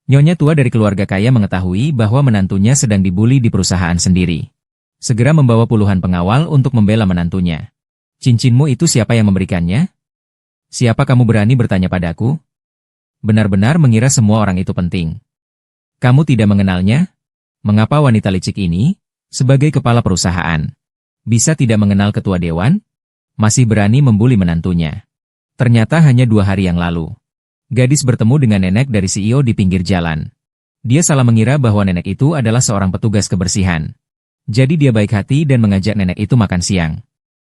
Nyonya tua dari keluarga kaya mengetahui bahwa menantunya sedang dibuli di perusahaan sendiri. Segera membawa puluhan pengawal untuk membela menantunya. Cincinmu itu siapa yang memberikannya? Siapa kamu berani bertanya padaku? Benar-benar mengira semua orang itu penting. Kamu tidak mengenalnya? Mengapa wanita licik ini, sebagai kepala perusahaan, bisa tidak mengenal ketua dewan? Masih berani membuli menantunya. Ternyata hanya 2 hari yang lalu. Gadis bertemu dengan nenek dari CEO di pinggir jalan. Dia salah mengira bahwa nenek itu adalah seorang petugas kebersihan. Jadi dia baik hati dan mengajak nenek itu makan siang.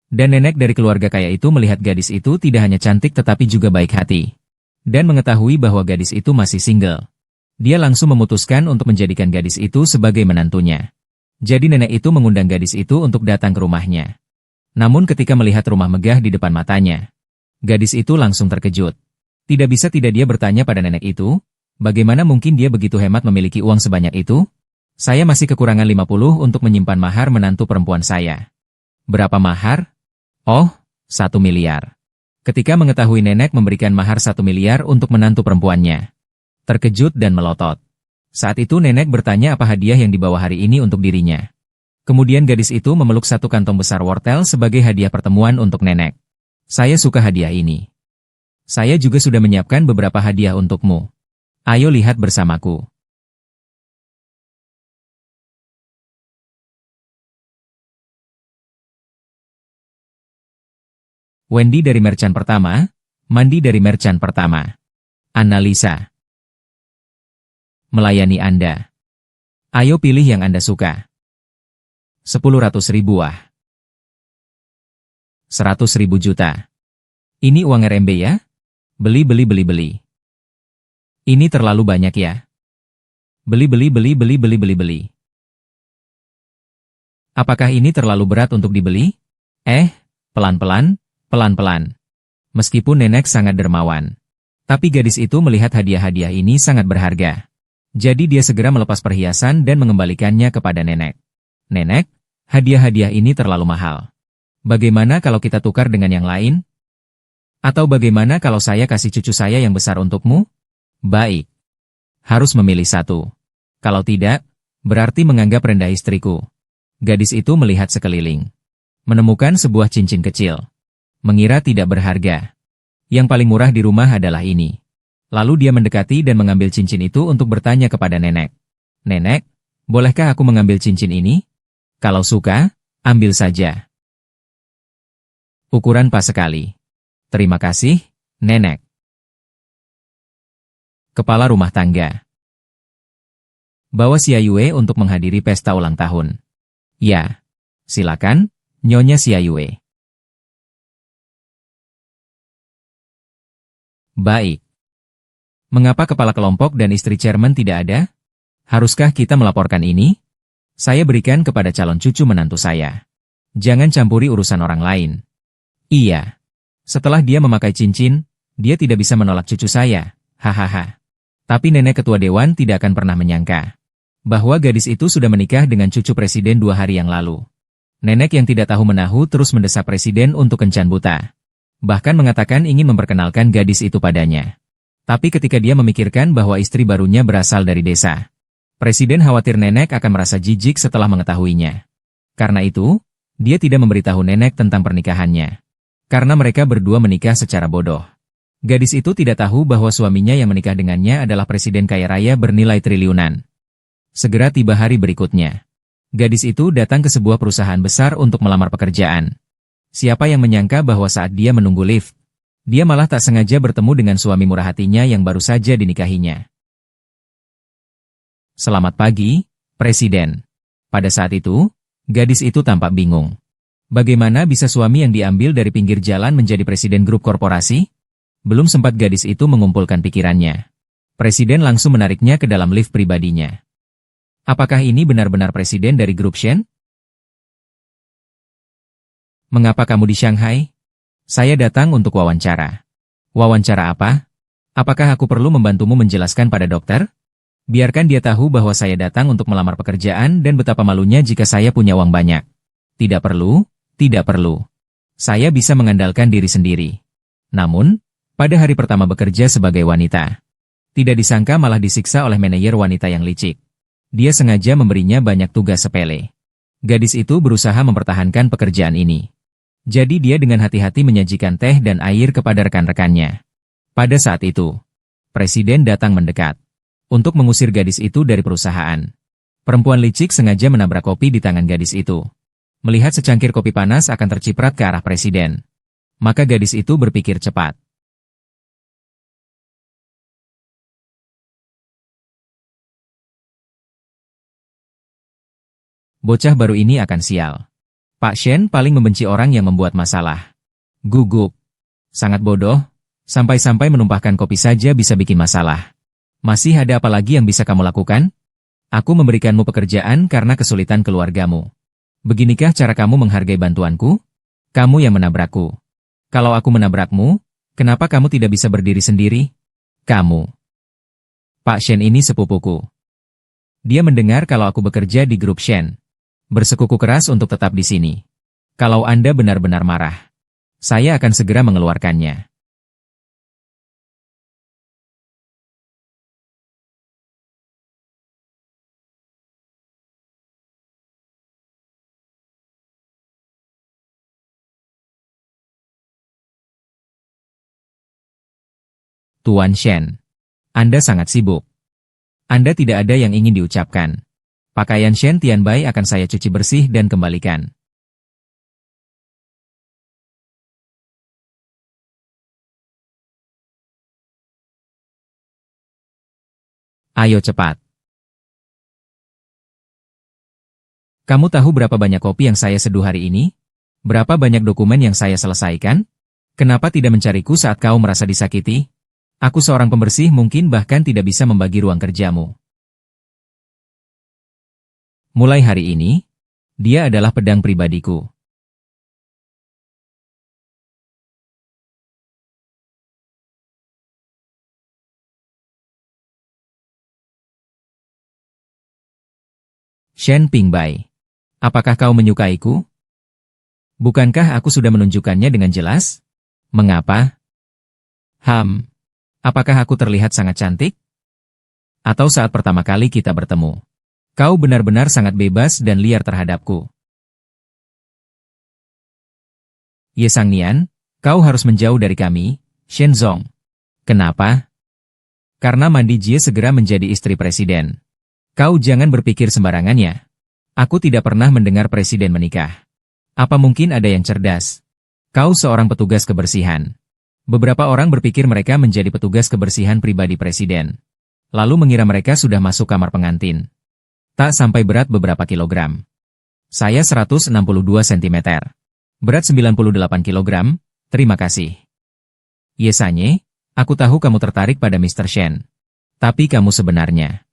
Dan nenek dari keluarga kaya itu melihat gadis itu tidak hanya cantik tetapi juga baik hati. Dan mengetahui bahwa gadis itu masih single. Dia langsung memutuskan untuk menjadikan gadis itu sebagai menantunya. Jadi nenek itu mengundang gadis itu untuk datang ke rumahnya. Namun ketika melihat rumah megah di depan matanya, gadis itu langsung terkejut. Tidak bisa tidak dia bertanya pada nenek itu, bagaimana mungkin dia begitu hemat memiliki uang sebanyak itu? Saya masih kekurangan 50 untuk menyimpan mahar menantu perempuan saya. Berapa mahar? Oh, 1 miliar. Ketika mengetahui nenek memberikan mahar 1 miliar untuk menantu perempuannya, terkejut dan melotot. Saat itu nenek bertanya apa hadiah yang dibawa hari ini untuk dirinya. Kemudian gadis itu memeluk satu kantong besar wortel sebagai hadiah pertemuan untuk nenek. Saya suka hadiah ini. Saya juga sudah menyiapkan beberapa hadiah untukmu. Ayo lihat bersamaku. Wendy dari Merchant Pertama, Mandi dari Merchant Pertama. Analisa. Melayani Anda. Ayo pilih yang Anda suka. 10.000.000 ah. 100.000 juta. Ini uang RMB ya? Beli. Ini terlalu banyak ya? Beli. Apakah ini terlalu berat untuk dibeli? Pelan-pelan. Meskipun nenek sangat dermawan. Tapi gadis itu melihat hadiah-hadiah ini sangat berharga. Jadi dia segera melepas perhiasan dan mengembalikannya kepada nenek. Nenek, hadiah-hadiah ini terlalu mahal. Bagaimana kalau kita tukar dengan yang lain? Atau bagaimana kalau saya kasih cucu saya yang besar untukmu? Baik. Harus memilih satu. Kalau tidak, berarti menganggap rendah istriku. Gadis itu melihat sekeliling. Menemukan sebuah cincin kecil. Mengira tidak berharga. Yang paling murah di rumah adalah ini. Lalu dia mendekati dan mengambil cincin itu untuk bertanya kepada nenek. Nenek, bolehkah aku mengambil cincin ini? Kalau suka, ambil saja. Ukuran pas sekali. Terima kasih, nenek. Kepala rumah tangga. Bawa Xiayue untuk menghadiri pesta ulang tahun. Ya. Silakan, Nyonya Xiayue. Baik. Mengapa kepala kelompok dan istri chairman tidak ada? Haruskah kita melaporkan ini? Saya berikan kepada calon cucu menantu saya. Jangan campuri urusan orang lain. Iya. Setelah dia memakai cincin, dia tidak bisa menolak cucu saya. Hahaha. Tapi nenek ketua dewan tidak akan pernah menyangka bahwa gadis itu sudah menikah dengan cucu presiden 2 hari yang lalu. Nenek yang tidak tahu menahu terus mendesak presiden untuk kencan buta. Bahkan mengatakan ingin memperkenalkan gadis itu padanya. Tapi ketika dia memikirkan bahwa istri barunya berasal dari desa, presiden khawatir nenek akan merasa jijik setelah mengetahuinya. Karena itu, dia tidak memberitahu nenek tentang pernikahannya. Karena mereka berdua menikah secara bodoh. Gadis itu tidak tahu bahwa suaminya yang menikah dengannya adalah presiden kaya raya bernilai triliunan. Segera tiba hari berikutnya. Gadis itu datang ke sebuah perusahaan besar untuk melamar pekerjaan. Siapa yang menyangka bahwa saat dia menunggu lift, dia malah tak sengaja bertemu dengan suami murah hatinya yang baru saja dinikahinya. Selamat pagi, Presiden. Pada saat itu, gadis itu tampak bingung. Bagaimana bisa suami yang diambil dari pinggir jalan menjadi presiden grup korporasi? Belum sempat gadis itu mengumpulkan pikirannya. Presiden langsung menariknya ke dalam lift pribadinya. Apakah ini benar-benar presiden dari grup Shen? Mengapa kamu di Shanghai? Saya datang untuk wawancara. Wawancara apa? Apakah aku perlu membantumu menjelaskan pada dokter? Biarkan dia tahu bahwa saya datang untuk melamar pekerjaan dan betapa malunya jika saya punya uang banyak. Tidak perlu. Tidak perlu. Saya bisa mengandalkan diri sendiri. Namun, pada hari pertama bekerja sebagai wanita, Tidak disangka malah disiksa oleh manajer wanita yang licik. Dia sengaja memberinya banyak tugas sepele. Gadis itu berusaha mempertahankan pekerjaan ini. Jadi dia dengan hati-hati menyajikan teh dan air kepada rekan-rekannya. Pada saat itu, Presiden datang mendekat untuk mengusir gadis itu dari perusahaan. Perempuan licik sengaja menabrak kopi di tangan gadis itu. Melihat secangkir kopi panas akan terciprat ke arah Presiden, maka gadis itu berpikir cepat. Bocah baru ini akan sial. Pak Shen paling membenci orang yang membuat masalah. Gugup. Sangat bodoh, sampai-sampai menumpahkan kopi saja bisa bikin masalah. Masih ada apa lagi yang bisa kamu lakukan? Aku memberikanmu pekerjaan karena kesulitan keluargamu. Beginikah cara kamu menghargai bantuanku? Kamu yang menabrakku. Kalau aku menabrakmu, kenapa kamu tidak bisa berdiri sendiri? Kamu. Pak Shen ini sepupuku. Dia mendengar kalau aku bekerja di grup Shen. Bersekuku keras untuk tetap di sini. Kalau Anda benar-benar marah, saya akan segera mengeluarkannya. Tuan Shen, Anda sangat sibuk. Anda tidak ada yang ingin diucapkan. Pakaian Shen Tianbai akan saya cuci bersih dan kembalikan. Ayo cepat. Kamu tahu berapa banyak kopi yang saya seduh hari ini? Berapa banyak dokumen yang saya selesaikan? Kenapa tidak mencariku saat kau merasa disakiti? Aku seorang pembersih mungkin bahkan tidak bisa membagi ruang kerjamu. Mulai hari ini, dia adalah pedang pribadiku. Shen Pingbai, apakah kau menyukaiku? Bukankah aku sudah menunjukkannya dengan jelas? Mengapa? Apakah aku terlihat sangat cantik? Atau saat pertama kali kita bertemu, kau benar-benar sangat bebas dan liar terhadapku? Ye Sangnian, kau harus menjauh dari kami, Shen Zong. Kenapa? Karena Mandi Jie segera menjadi istri presiden. Kau jangan berpikir sembarangan ya. Aku tidak pernah mendengar presiden menikah. Apa mungkin ada yang cerdas? Kau seorang petugas kebersihan. Beberapa orang berpikir mereka menjadi petugas kebersihan pribadi presiden. Lalu mengira mereka sudah masuk kamar pengantin. Tak sampai berat beberapa kilogram. Saya 162 cm. Berat 98 kilogram, terima kasih. Yesanye, aku tahu kamu tertarik pada Mr. Shen. Tapi kamu sebenarnya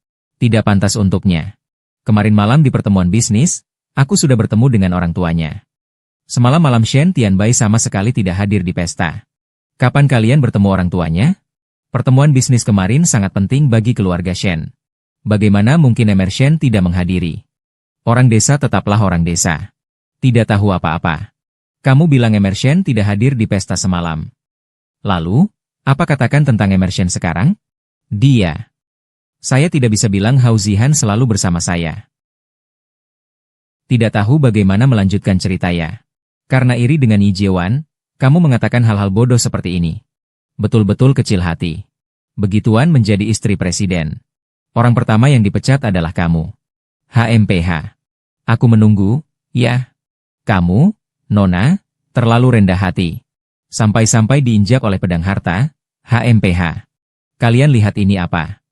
tidak pantas untuknya. Kemarin malam di pertemuan bisnis, aku sudah bertemu dengan orang tuanya. Semalam malam Shen Tianbai sama sekali tidak hadir di pesta. Kapan kalian bertemu orang tuanya? Pertemuan bisnis kemarin sangat penting bagi keluarga Shen. Bagaimana mungkin Emer Shen tidak menghadiri? Orang desa tetaplah orang desa. Tidak tahu apa-apa. Kamu bilang Emer Shen tidak hadir di pesta semalam. Lalu, apa katakan tentang Emer Shen sekarang? Dia. Saya tidak bisa bilang Hao Zihan selalu bersama saya. Tidak tahu bagaimana melanjutkan cerita ya. Karena iri dengan Yi Jiewan, kamu mengatakan hal-hal bodoh seperti ini. Betul-betul kecil hati. Begituan menjadi istri presiden. Orang pertama yang dipecat adalah kamu. HMPH. Aku menunggu, ya. Kamu, Nona, terlalu rendah hati. Sampai-sampai diinjak oleh pedang harta, HMPH. Kalian lihat ini apa?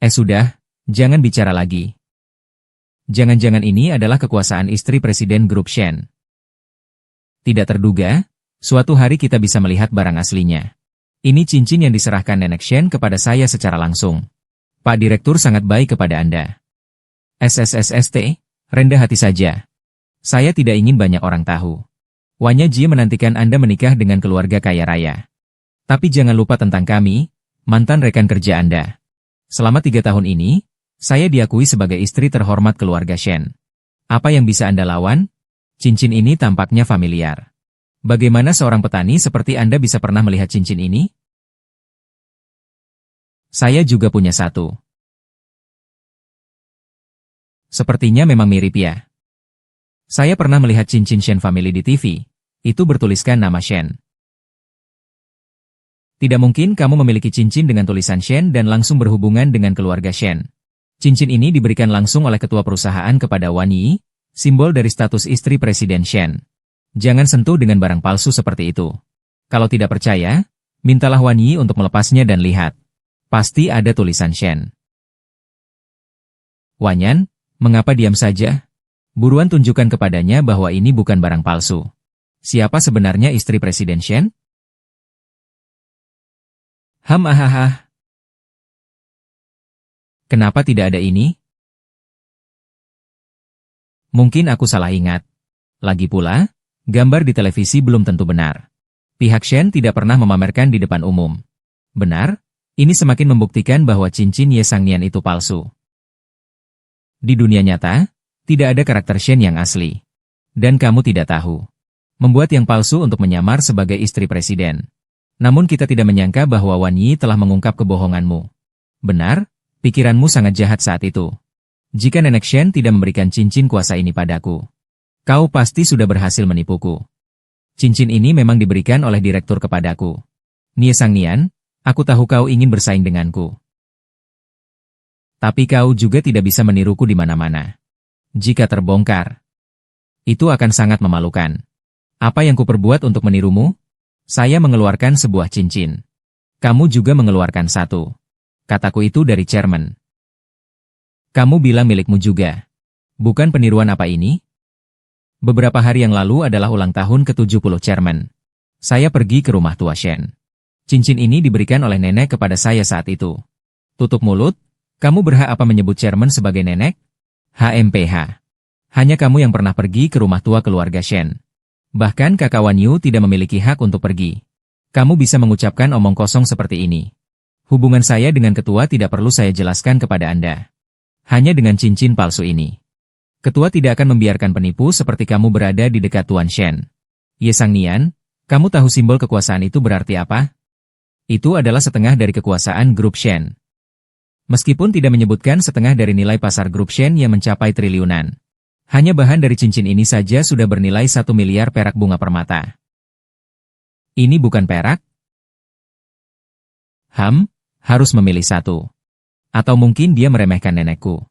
Sudah, jangan bicara lagi. Jangan-jangan ini adalah kekuasaan istri Presiden Grup Shen. Tidak terduga, suatu hari kita bisa melihat barang aslinya. Ini cincin yang diserahkan Nenek Shen kepada saya secara langsung. Pak Direktur sangat baik kepada Anda. SSSST, rendah hati saja. Saya tidak ingin banyak orang tahu. Wanya Ji menantikan Anda menikah dengan keluarga kaya raya. Tapi jangan lupa tentang kami, mantan rekan kerja Anda. Selama 3 tahun ini, saya diakui sebagai istri terhormat keluarga Shen. Apa yang bisa Anda lawan? Cincin ini tampaknya familiar. Bagaimana seorang petani seperti Anda bisa pernah melihat cincin ini? Saya juga punya satu. Sepertinya memang mirip ya. Saya pernah melihat cincin Shen Family di TV. Itu bertuliskan nama Shen. Tidak mungkin kamu memiliki cincin dengan tulisan Shen dan langsung berhubungan dengan keluarga Shen. Cincin ini diberikan langsung oleh ketua perusahaan kepada Wan Yi, simbol dari status istri Presiden Shen. Jangan sentuh dengan barang palsu seperti itu. Kalau tidak percaya, mintalah Wan Yi untuk melepasnya dan lihat. Pasti ada tulisan Shen. Wanyan, mengapa diam saja? Buruan tunjukkan kepadanya bahwa ini bukan barang palsu. Siapa sebenarnya istri Presiden Shen? Ahaha. Kenapa tidak ada ini? Mungkin aku salah ingat. Lagi pula, gambar di televisi belum tentu benar. Pihak Shen tidak pernah memamerkan di depan umum. Benar? Ini semakin membuktikan bahwa cincin Ye Sangnian itu palsu. Di dunia nyata, tidak ada karakter Shen yang asli. Dan kamu tidak tahu. Membuat yang palsu untuk menyamar sebagai istri presiden. Namun kita tidak menyangka bahwa Wan Yi telah mengungkap kebohonganmu. Benar, pikiranmu sangat jahat saat itu. Jika nenek Shen tidak memberikan cincin kuasa ini padaku, kau pasti sudah berhasil menipuku. Cincin ini memang diberikan oleh direktur kepadaku. Nie Sangnian, aku tahu kau ingin bersaing denganku. Tapi kau juga tidak bisa meniruku di mana-mana. Jika terbongkar, itu akan sangat memalukan. Apa yang kuperbuat untuk menirumu? Saya mengeluarkan sebuah cincin. Kamu juga mengeluarkan satu. Kataku itu dari chairman. Kamu bilang milikmu juga. Bukan peniruan apa ini? Beberapa hari yang lalu adalah ulang tahun ke-70 chairman. Saya pergi ke rumah tua Shen. Cincin ini diberikan oleh nenek kepada saya saat itu. Tutup mulut, kamu berhak apa menyebut chairman sebagai nenek? HMPH. Hanya kamu yang pernah pergi ke rumah tua keluarga Shen. Bahkan kakak Wan Yu tidak memiliki hak untuk pergi. Kamu bisa mengucapkan omong kosong seperti ini. Hubungan saya dengan ketua tidak perlu saya jelaskan kepada Anda. Hanya dengan cincin palsu ini. Ketua tidak akan membiarkan penipu seperti kamu berada di dekat Tuan Shen. Ye Sangnian, kamu tahu simbol kekuasaan itu berarti apa? Itu adalah setengah dari kekuasaan grup Shen. Meskipun tidak menyebutkan setengah dari nilai pasar grup Shen yang mencapai triliunan. Hanya bahan dari cincin ini saja sudah bernilai 1 miliar perak bunga permata. Ini bukan perak? Harus memilih satu. Atau mungkin dia meremehkan nenekku.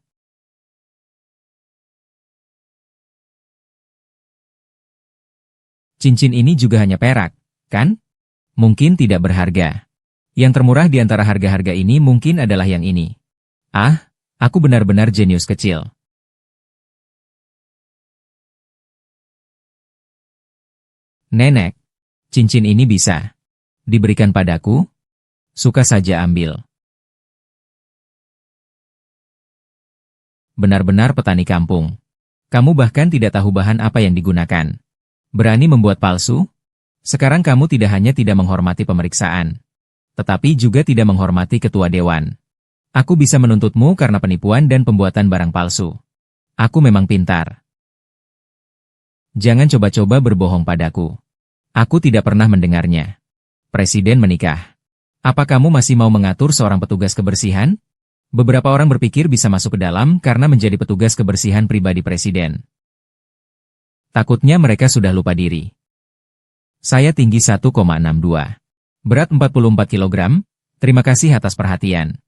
Cincin ini juga hanya perak, kan? Mungkin tidak berharga. Yang termurah di antara harga-harga ini mungkin adalah yang ini. Aku benar-benar jenius kecil. Nenek, cincin ini bisa diberikan padaku? Suka saja ambil. Benar-benar petani kampung. Kamu bahkan tidak tahu bahan apa yang digunakan. Berani membuat palsu? Sekarang kamu tidak hanya tidak menghormati pemeriksaan, tetapi juga tidak menghormati ketua dewan. Aku bisa menuntutmu karena penipuan dan pembuatan barang palsu. Aku memang pintar. Jangan coba-coba berbohong padaku. Aku tidak pernah mendengarnya. Presiden menikah. Apa kamu masih mau mengatur seorang petugas kebersihan? Beberapa orang berpikir bisa masuk ke dalam karena menjadi petugas kebersihan pribadi presiden. Takutnya mereka sudah lupa diri. Saya tinggi 1,62. Berat 44 kg. Terima kasih atas perhatian.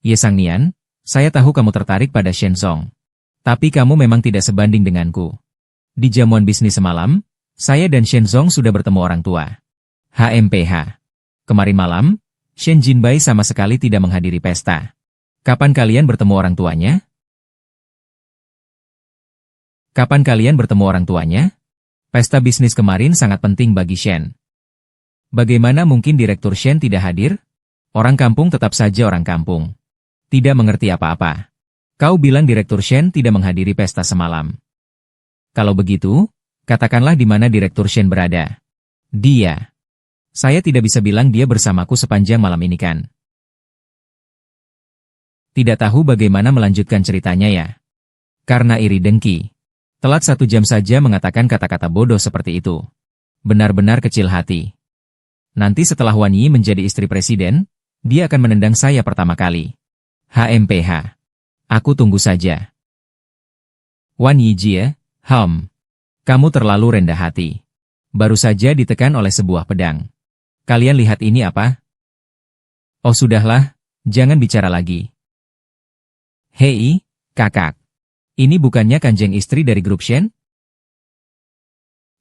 Ye Sangnian, saya tahu kamu tertarik pada Shen Song. Tapi kamu memang tidak sebanding denganku. Di jamuan bisnis semalam, saya dan Shen Song sudah bertemu orang tua. HMPH. Kemarin malam, Shen Jinbai sama sekali tidak menghadiri pesta. Kapan kalian bertemu orang tuanya? Kapan kalian bertemu orang tuanya? Pesta bisnis kemarin sangat penting bagi Shen. Bagaimana mungkin Direktur Shen tidak hadir? Orang kampung tetap saja orang kampung. Tidak mengerti apa-apa. Kau bilang Direktur Shen tidak menghadiri pesta semalam. Kalau begitu, katakanlah di mana Direktur Shen berada. Dia. Saya tidak bisa bilang dia bersamaku sepanjang malam ini kan. Tidak tahu bagaimana melanjutkan ceritanya ya. Karena iri dengki. Telat 1 jam saja mengatakan kata-kata bodoh seperti itu. Benar-benar kecil hati. Nanti setelah Wan Yi menjadi istri presiden, Dia akan menendang saya pertama kali. HMPH. Aku tunggu saja. Wan Yijie, kamu terlalu rendah hati. Baru saja ditekan oleh sebuah pedang. Kalian lihat ini apa? Oh sudahlah, jangan bicara lagi. Hei, kakak. Ini bukannya Kanjeng istri dari grup Shen?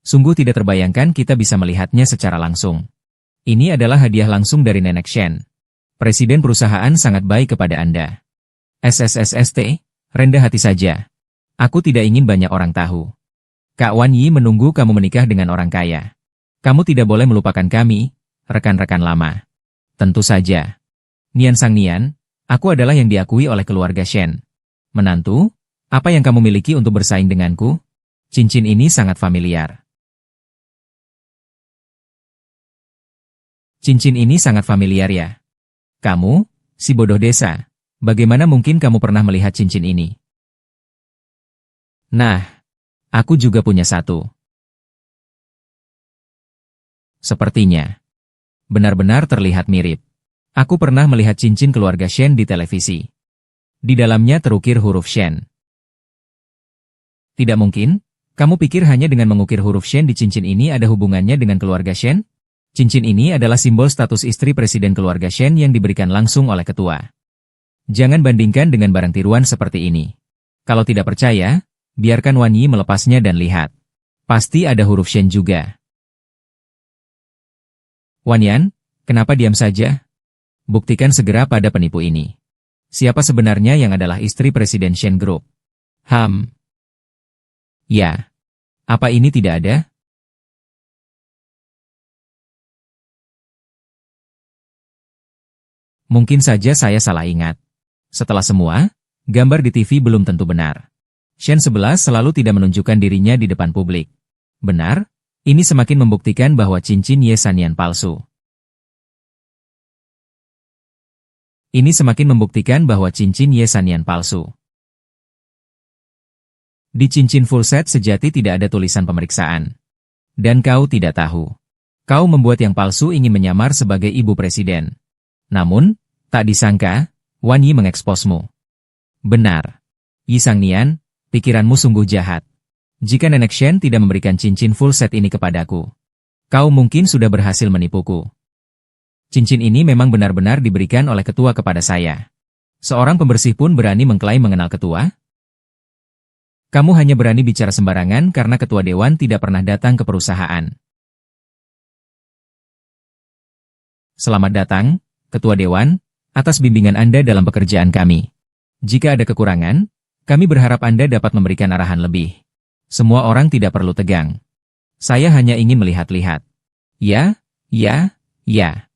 Sungguh tidak terbayangkan kita bisa melihatnya secara langsung. Ini adalah hadiah langsung dari Nenek Shen. Presiden perusahaan sangat baik kepada Anda. SSSST, rendah hati saja. Aku tidak ingin banyak orang tahu. Kak Wan Yi menunggu kamu menikah dengan orang kaya. Kamu tidak boleh melupakan kami, rekan-rekan lama. Tentu saja. Nian Sang Nian, aku adalah yang diakui oleh keluarga Shen. Menantu, apa yang kamu miliki untuk bersaing denganku? Cincin ini sangat familiar. Cincin ini sangat familiar ya. Kamu, si bodoh desa, bagaimana mungkin kamu pernah melihat cincin ini? Nah, aku juga punya satu. Sepertinya. Benar-benar terlihat mirip. Aku pernah melihat cincin keluarga Shen di televisi. Di dalamnya terukir huruf Shen. Tidak mungkin, kamu pikir hanya dengan mengukir huruf Shen di cincin ini ada hubungannya dengan keluarga Shen? Cincin ini adalah simbol status istri presiden keluarga Shen yang diberikan langsung oleh ketua. Jangan bandingkan dengan barang tiruan seperti ini. Kalau tidak percaya, biarkan Wan Yi melepasnya dan lihat. Pasti ada huruf Shen juga. Wan Yan, kenapa diam saja? Buktikan segera pada penipu ini. Siapa sebenarnya yang adalah istri Presiden Shen Group? Ya. Apa ini tidak ada? Mungkin saja saya salah ingat. Setelah semua, gambar di TV belum tentu benar. Shen 11 selalu tidak menunjukkan dirinya di depan publik. Benar, ini semakin membuktikan bahwa cincin Ye Sanyan palsu. Ini semakin membuktikan bahwa cincin Ye Sanyan palsu. Di cincin full set sejati tidak ada tulisan pemeriksaan. Dan kau tidak tahu. Kau membuat yang palsu ingin menyamar sebagai ibu presiden. Namun, tak disangka, Wan Yi mengeksposmu. Benar. Yi Sang Nian, pikiranmu sungguh jahat. Jika Nenek Shen tidak memberikan cincin full set ini kepadaku, kau mungkin sudah berhasil menipuku. Cincin ini memang benar-benar diberikan oleh ketua kepada saya. Seorang pembersih pun berani mengklaim mengenal ketua? Kamu hanya berani bicara sembarangan karena ketua dewan tidak pernah datang ke perusahaan. Selamat datang, Ketua Dewan, atas bimbingan Anda dalam pekerjaan kami. Jika ada kekurangan, kami berharap Anda dapat memberikan arahan lebih. Semua orang tidak perlu tegang. Saya hanya ingin melihat-lihat. Ya, ya, ya.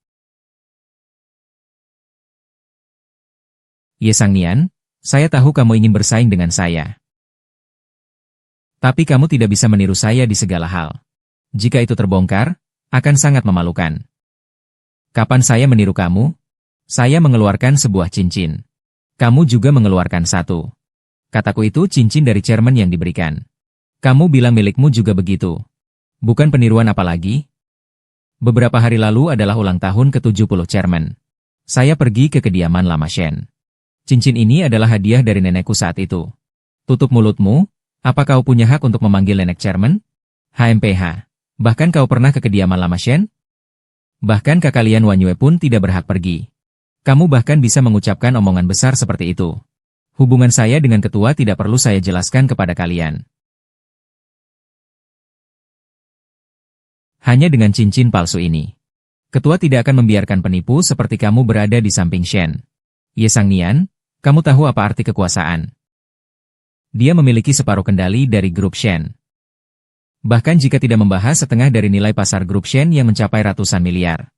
Ye Sang Nian, saya tahu kamu ingin bersaing dengan saya. Tapi kamu tidak bisa meniru saya di segala hal. Jika itu terbongkar, akan sangat memalukan. Kapan saya meniru kamu? Saya mengeluarkan sebuah cincin. Kamu juga mengeluarkan satu. Kataku itu cincin dari chairman yang diberikan. Kamu bilang milikmu juga begitu. Bukan peniruan apalagi? Beberapa hari lalu adalah ulang tahun ke-70 chairman. Saya pergi ke kediaman Lama Shen. Cincin ini adalah hadiah dari nenekku saat itu. Tutup mulutmu, apa kau punya hak untuk memanggil nenek chairman? HMPH. Bahkan kau pernah ke kediaman Lama Shen? Bahkan kakak kalian Wan Yue pun tidak berhak pergi. Kamu bahkan bisa mengucapkan omongan besar seperti itu. Hubungan saya dengan ketua tidak perlu saya jelaskan kepada kalian. Hanya dengan cincin palsu ini. Ketua tidak akan membiarkan penipu seperti kamu berada di samping Shen. Ye Sang Nian, kamu tahu apa arti kekuasaan? Dia memiliki separuh kendali dari grup Shen. Bahkan jika tidak membahas setengah dari nilai pasar grup Shen yang mencapai ratusan miliar.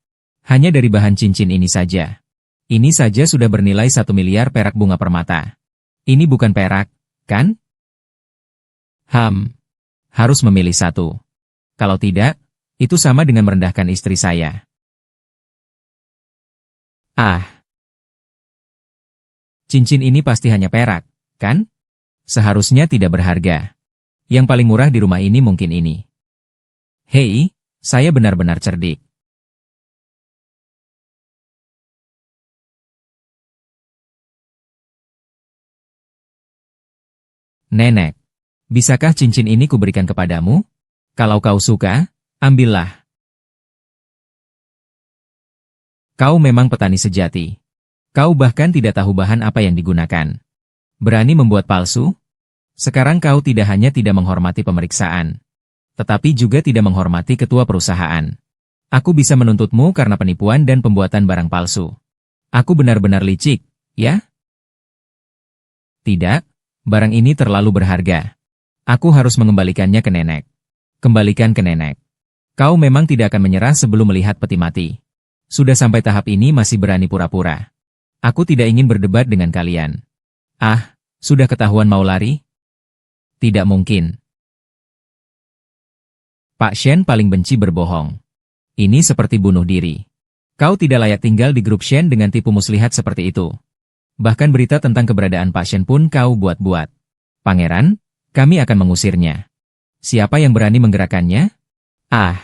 Hanya dari bahan cincin ini saja. Ini saja sudah bernilai 1 miliar perak bunga permata. Ini bukan perak, kan? Harus memilih satu. Kalau tidak, itu sama dengan merendahkan istri saya. Cincin ini pasti hanya perak, kan? Seharusnya tidak berharga. Yang paling murah di rumah ini mungkin ini. Hei, saya benar-benar cerdik. Nenek, bisakah cincin ini kuberikan kepadamu? Kalau kau suka, ambillah. Kau memang petani sejati. Kau bahkan tidak tahu bahan apa yang digunakan. Berani membuat palsu? Sekarang kau tidak hanya tidak menghormati pemeriksaan, tetapi juga tidak menghormati ketua perusahaan. Aku bisa menuntutmu karena penipuan dan pembuatan barang palsu. Aku benar-benar licik, ya? Tidak, barang ini terlalu berharga. Aku harus mengembalikannya ke nenek. Kembalikan ke nenek. Kau memang tidak akan menyerah sebelum melihat peti mati. Sudah sampai tahap ini masih berani pura-pura. Aku tidak ingin berdebat dengan kalian. Ah, sudah ketahuan mau lari? Tidak mungkin. Pak Shen paling benci berbohong. Ini seperti bunuh diri. Kau tidak layak tinggal di grup Shen dengan tipu muslihat seperti itu. Bahkan berita tentang keberadaan Pak Shen pun kau buat-buat. Pangeran, kami akan mengusirnya. Siapa yang berani menggerakkannya? Ah.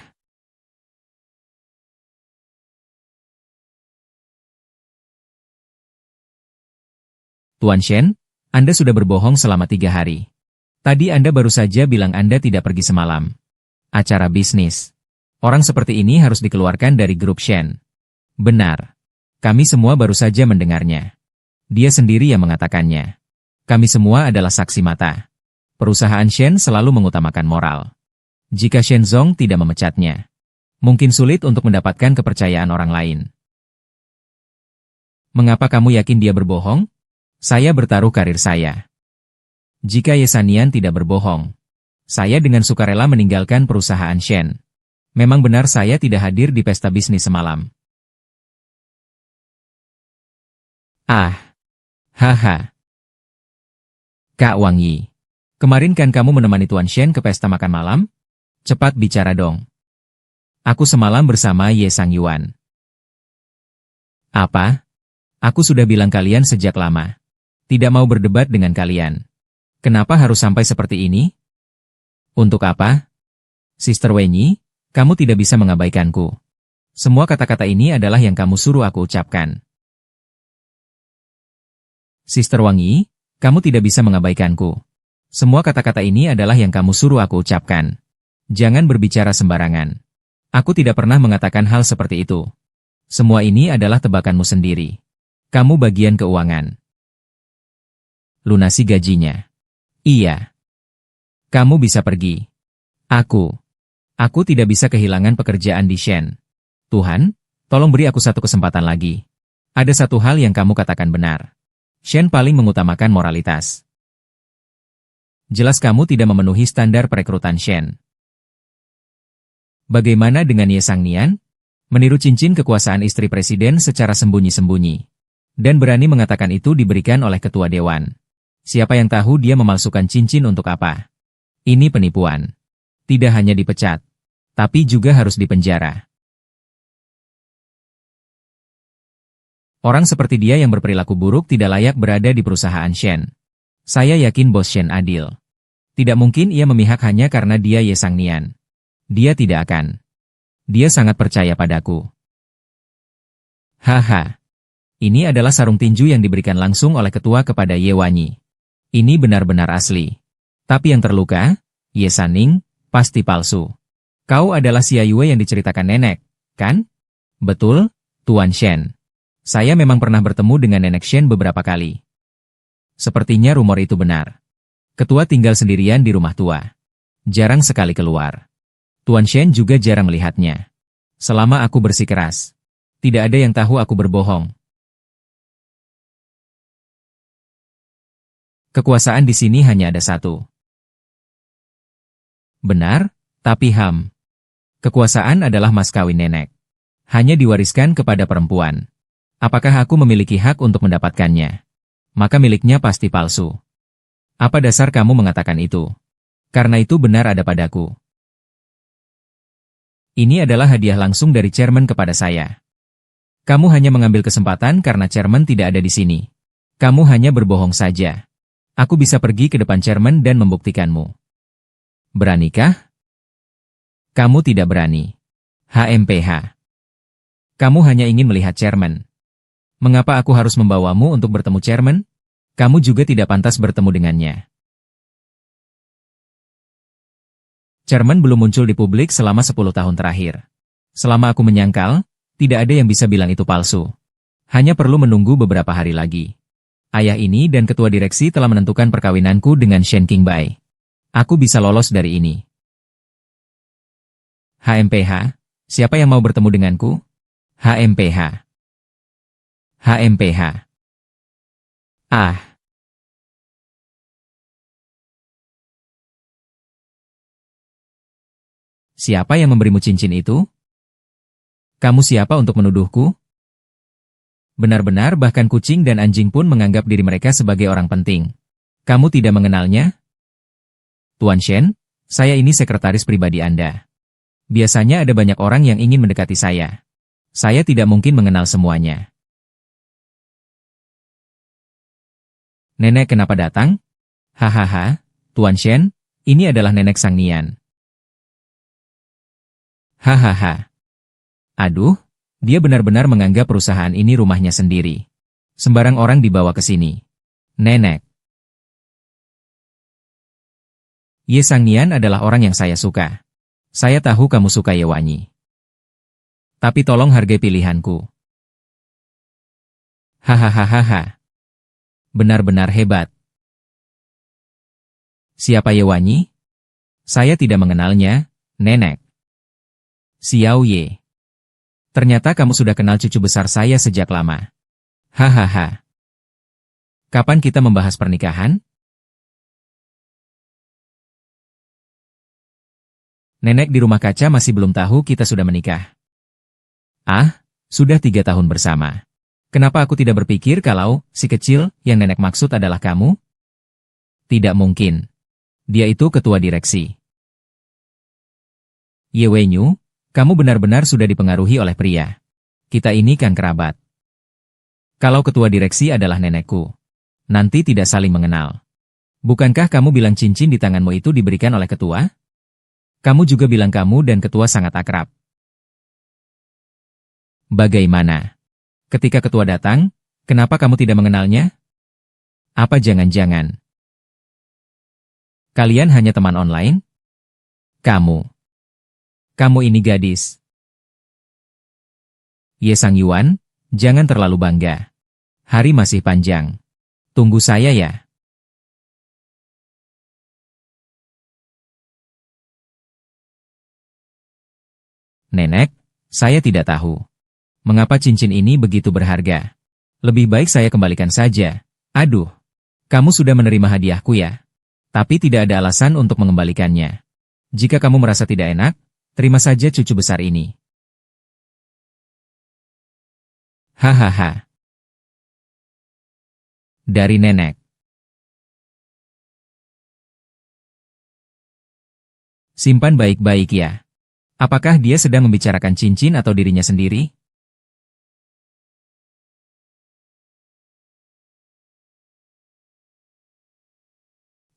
Tuan Shen, Anda sudah berbohong selama 3 hari. Tadi Anda baru saja bilang Anda tidak pergi semalam. Acara bisnis. Orang seperti ini harus dikeluarkan dari grup Shen. Benar. Kami semua baru saja mendengarnya. Dia sendiri yang mengatakannya. Kami semua adalah saksi mata. Perusahaan Shen selalu mengutamakan moral. Jika Shen Zong tidak memecatnya, mungkin sulit untuk mendapatkan kepercayaan orang lain. Mengapa kamu yakin dia berbohong? Saya bertaruh karir saya. Jika Ye Sanian tidak berbohong, saya dengan sukarela meninggalkan perusahaan Shen. Memang benar saya tidak hadir di pesta bisnis semalam. Ah. Haha. Kak Wang Yi, kemarin kan kamu menemani Tuan Shen ke pesta makan malam? Cepat bicara dong. Aku semalam bersama Ye Sang Yuan. Apa? Aku sudah bilang kalian sejak lama. Tidak mau berdebat dengan kalian. Kenapa harus sampai seperti ini? Untuk apa? Sister Wenyi, kamu tidak bisa mengabaikanku. Semua kata-kata ini adalah yang kamu suruh aku ucapkan. Sister Wang Yi, kamu tidak bisa mengabaikanku. Semua kata-kata ini adalah yang kamu suruh aku ucapkan. Jangan berbicara sembarangan. Aku tidak pernah mengatakan hal seperti itu. Semua ini adalah tebakanmu sendiri. Kamu bagian keuangan. Lunasi gajinya. Iya. Kamu bisa pergi. Aku tidak bisa kehilangan pekerjaan di Shen. Tuhan, tolong beri aku satu kesempatan lagi. Ada satu hal yang kamu katakan benar. Shen paling mengutamakan moralitas. Jelas kamu tidak memenuhi standar perekrutan Shen. Bagaimana dengan Ye Sang Nian? Meniru cincin kekuasaan istri presiden secara sembunyi-sembunyi. Dan berani mengatakan itu diberikan oleh ketua dewan. Siapa yang tahu dia memalsukan cincin untuk apa? Ini penipuan. Tidak hanya dipecat, tapi juga harus dipenjara. Orang seperti dia yang berperilaku buruk tidak layak berada di perusahaan Shen. Saya yakin bos Shen adil. Tidak mungkin ia memihak hanya karena dia Ye Sang Nian. Dia tidak akan. Dia sangat percaya padaku. Haha. Ini adalah sarung tinju yang diberikan langsung oleh ketua kepada Ye Wanyi. Ini benar-benar asli. Tapi yang terluka, Ye Saning, pasti palsu. Kau adalah Xia Yue yang diceritakan nenek, kan? Betul, Tuan Shen. Saya memang pernah bertemu dengan nenek Shen beberapa kali. Sepertinya rumor itu benar. Ketua tinggal sendirian di rumah tua. Jarang sekali keluar. Tuan Shen juga jarang melihatnya. Selama aku bersikeras. Tidak ada yang tahu aku berbohong. Kekuasaan di sini hanya ada satu. Benar, tapi kekuasaan adalah mas kawin nenek. Hanya diwariskan kepada perempuan. Apakah aku memiliki hak untuk mendapatkannya? Maka miliknya pasti palsu. Apa dasar kamu mengatakan itu? Karena itu benar ada padaku. Ini adalah hadiah langsung dari chairman kepada saya. Kamu hanya mengambil kesempatan karena chairman tidak ada di sini. Kamu hanya berbohong saja. Aku bisa pergi ke depan chairman dan membuktikanmu. Beranikah? Kamu tidak berani. HMPH. Kamu hanya ingin melihat chairman. Mengapa aku harus membawamu untuk bertemu chairman? Kamu juga tidak pantas bertemu dengannya. Charman belum muncul di publik selama 10 tahun terakhir. Selama aku menyangkal, tidak ada yang bisa bilang itu palsu. Hanya perlu menunggu beberapa hari lagi. Ayah ini dan ketua direksi telah menentukan perkawinanku dengan Shen Qingbai. Aku bisa lolos dari ini. HMPH, siapa yang mau bertemu denganku? HMPH. HMPH. Ah. Siapa yang memberimu cincin itu? Kamu siapa untuk menuduhku? Benar-benar bahkan kucing dan anjing pun menganggap diri mereka sebagai orang penting. Kamu tidak mengenalnya? Tuan Shen, saya ini sekretaris pribadi Anda. Biasanya ada banyak orang yang ingin mendekati saya. Saya tidak mungkin mengenal semuanya. Nenek kenapa datang? Hahaha, Tuan Shen, ini adalah nenek Sang Nian. Hahaha. Aduh, dia benar-benar menganggap perusahaan ini rumahnya sendiri. Sembarang orang dibawa ke sini. Nenek. Ye Sang Nian adalah orang yang saya suka. Saya tahu kamu suka Ye Wanyi. Tapi tolong hargai pilihanku. Hahaha. Benar-benar hebat. Siapa Ye Wanyi? Saya tidak mengenalnya, Nenek. Xiao Ye. Ternyata kamu sudah kenal cucu besar saya sejak lama. Hahaha. Kapan kita membahas pernikahan? Nenek di rumah kaca masih belum tahu kita sudah menikah. Ah, sudah 3 tahun bersama. Kenapa aku tidak berpikir kalau si kecil yang nenek maksud adalah kamu? Tidak mungkin. Dia itu ketua direksi. Ye Wenyu, kamu benar-benar sudah dipengaruhi oleh pria. Kita ini kan kerabat. Kalau ketua direksi adalah nenekku, nanti tidak saling mengenal. Bukankah kamu bilang cincin di tanganmu itu diberikan oleh ketua? Kamu juga bilang kamu dan ketua sangat akrab. Bagaimana? Ketika ketua datang, kenapa kamu tidak mengenalnya? Apa jangan-jangan kalian hanya teman online? Kamu ini gadis. Ye Sang Yuan, jangan terlalu bangga. Hari masih panjang. Tunggu saya ya. Nenek, saya tidak tahu. Mengapa cincin ini begitu berharga? Lebih baik saya kembalikan saja. Aduh, kamu sudah menerima hadiahku ya. Tapi tidak ada alasan untuk mengembalikannya. Jika kamu merasa tidak enak, terima saja cucu besar ini. Hahaha. Dari nenek. Simpan baik-baik ya. Apakah dia sedang membicarakan cincin atau dirinya sendiri?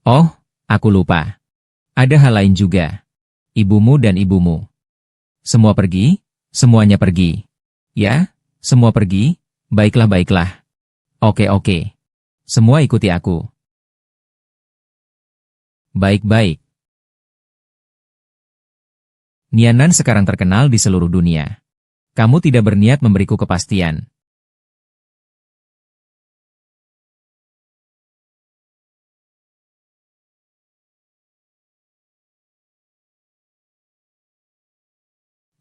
Oh, aku lupa. Ada hal lain juga. Ibumu dan ibumu. Semua pergi? Semuanya pergi. Ya, semua pergi? Baiklah. Oke. Semua ikuti aku. Baik. Nianan sekarang terkenal di seluruh dunia. Kamu tidak berniat memberiku kepastian.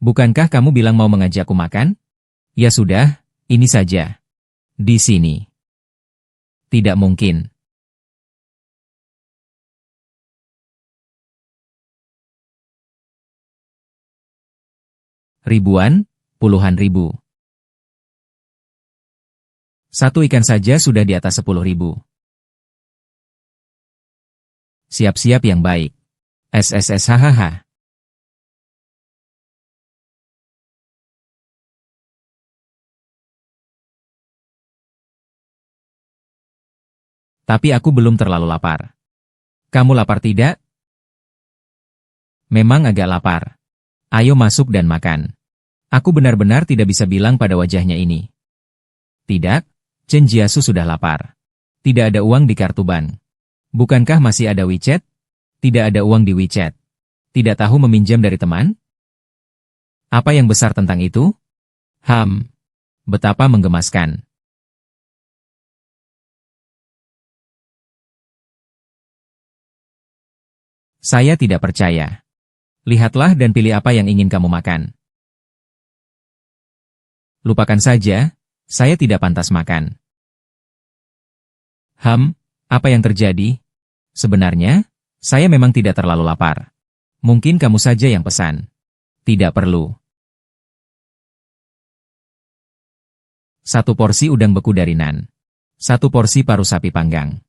Bukankah kamu bilang mau mengajakku makan? Ya sudah, ini saja. Di sini. Tidak mungkin. Ribuan, puluhan ribu. Satu ikan saja sudah di atas 10.000. Siap-siap yang baik. SSS hahaha. Tapi aku belum terlalu lapar. Kamu lapar tidak? Memang agak lapar. Ayo masuk dan makan. Aku benar-benar tidak bisa bilang pada wajahnya ini. Tidak, Chen Jiasu sudah lapar. Tidak ada uang di kartu bank. Bukankah masih ada WeChat? Tidak ada uang di WeChat. Tidak tahu meminjam dari teman? Apa yang besar tentang itu? Betapa menggemaskan. Saya tidak percaya. Lihatlah dan pilih apa yang ingin kamu makan. Lupakan saja, saya tidak pantas makan. Apa yang terjadi? Sebenarnya, saya memang tidak terlalu lapar. Mungkin kamu saja yang pesan. Tidak perlu. 1 porsi udang beku dari nan. 1 porsi paru sapi panggang.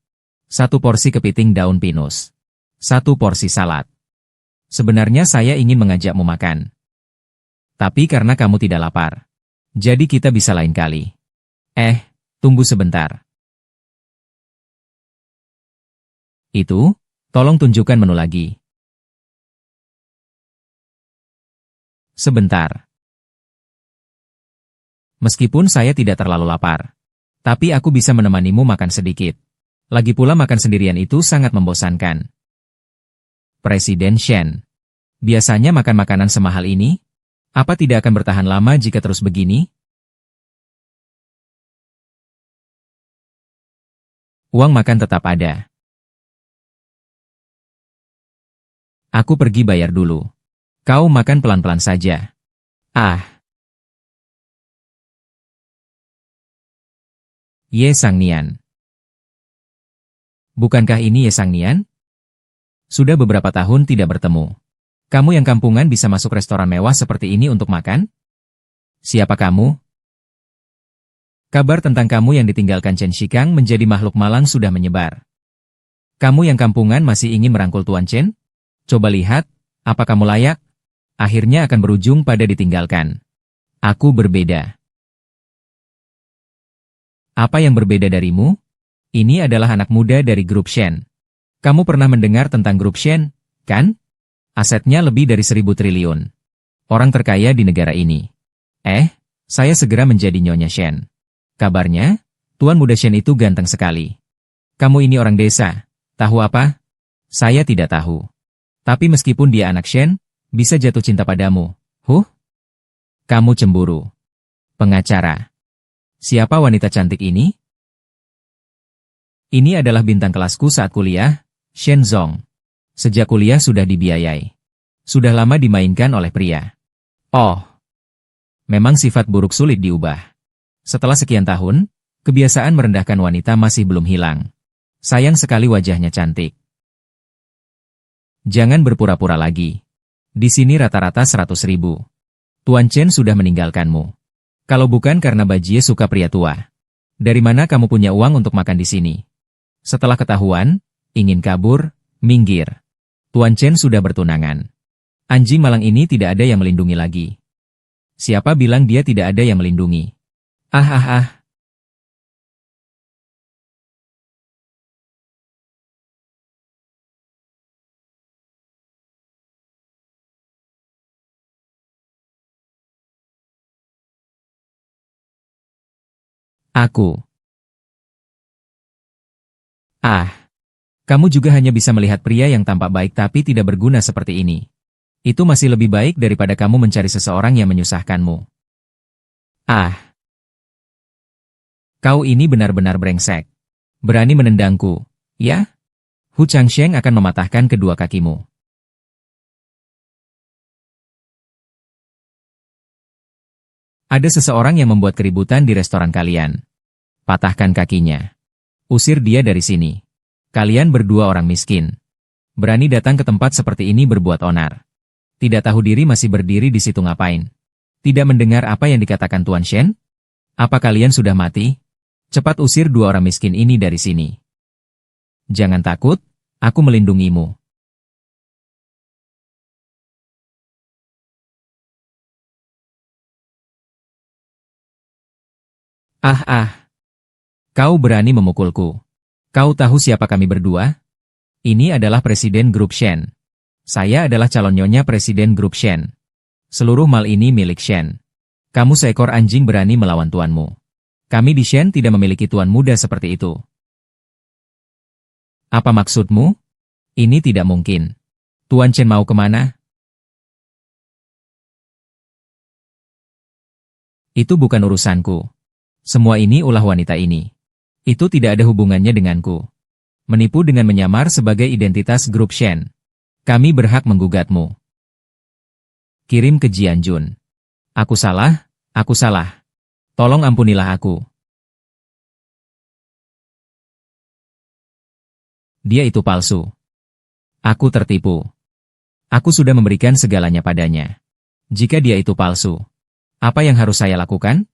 1 porsi kepiting daun pinus. 1 porsi salad. Sebenarnya saya ingin mengajakmu makan. Tapi karena kamu tidak lapar. Jadi kita bisa lain kali. Tunggu sebentar. Itu, tolong tunjukkan menu lagi. Sebentar. Meskipun saya tidak terlalu lapar, tapi aku bisa menemanimu makan sedikit. Lagi pula makan sendirian itu sangat membosankan. Presiden Shen. Biasanya makan makanan semahal ini? Apa tidak akan bertahan lama jika terus begini? Uang makan tetap ada. Aku pergi bayar dulu. Kau makan pelan-pelan saja. Ye Sang Nian. Bukankah ini Ye Sang Nian? Sudah beberapa tahun tidak bertemu. Kamu yang kampungan bisa masuk restoran mewah seperti ini untuk makan? Siapa kamu? Kabar tentang kamu yang ditinggalkan Chen Shikang menjadi makhluk malang sudah menyebar. Kamu yang kampungan masih ingin merangkul Tuan Chen? Coba lihat, apa kamu layak? Akhirnya akan berujung pada ditinggalkan. Aku berbeda. Apa yang berbeda darimu? Ini adalah anak muda dari grup Shen. Kamu pernah mendengar tentang grup Shen, kan? Asetnya lebih dari 1.000 triliun. Orang terkaya di negara ini. Saya segera menjadi Nyonya Shen. Kabarnya, Tuan Muda Shen itu ganteng sekali. Kamu ini orang desa, tahu apa? Saya tidak tahu. Tapi meskipun dia anak Shen, bisa jatuh cinta padamu. Kamu cemburu. Pengacara. Siapa wanita cantik ini? Ini adalah bintang kelasku saat kuliah, Shen Zong. Sejak kuliah sudah dibiayai. Sudah lama dimainkan oleh pria. Memang sifat buruk sulit diubah. Setelah sekian tahun, kebiasaan merendahkan wanita masih belum hilang. Sayang sekali wajahnya cantik. Jangan berpura-pura lagi. Di sini rata-rata 100.000. Tuan Chen sudah meninggalkanmu. Kalau bukan karena Bajie suka pria tua. Dari mana kamu punya uang untuk makan di sini? Setelah ketahuan, ingin kabur, minggir. Tuan Chen sudah bertunangan. Anjing malang ini tidak ada yang melindungi lagi. Siapa bilang dia tidak ada yang melindungi? Aku. Kamu juga hanya bisa melihat pria yang tampak baik tapi tidak berguna seperti ini. Itu masih lebih baik daripada kamu mencari seseorang yang menyusahkanmu. Kau ini benar-benar brengsek. Berani menendangku, ya? Hu Changsheng akan mematahkan kedua kakimu. Ada seseorang yang membuat keributan di restoran kalian. Patahkan kakinya. Usir dia dari sini. Kalian berdua orang miskin. Berani datang ke tempat seperti ini berbuat onar. Tidak tahu diri masih berdiri di situ ngapain? Tidak mendengar apa yang dikatakan Tuan Shen? Apa kalian sudah mati? Cepat usir 2 orang miskin ini dari sini. Jangan takut, aku melindungimu. Kau berani memukulku. Kau tahu siapa kami berdua? Ini adalah Presiden Grup Shen. Saya adalah calon nyonya Presiden Grup Shen. Seluruh mal ini milik Shen. Kamu seekor anjing berani melawan tuanmu. Kami di Shen tidak memiliki tuan muda seperti itu. Apa maksudmu? Ini tidak mungkin. Tuan Chen mau kemana? Itu bukan urusanku. Semua ini ulah wanita ini. Itu tidak ada hubungannya denganku. Menipu dengan menyamar sebagai identitas grup Shen. Kami berhak menggugatmu. Kirim ke Jianjun. Aku salah, aku salah. Tolong ampunilah aku. Dia itu palsu. Aku tertipu. Aku sudah memberikan segalanya padanya. Jika dia itu palsu, apa yang harus saya lakukan?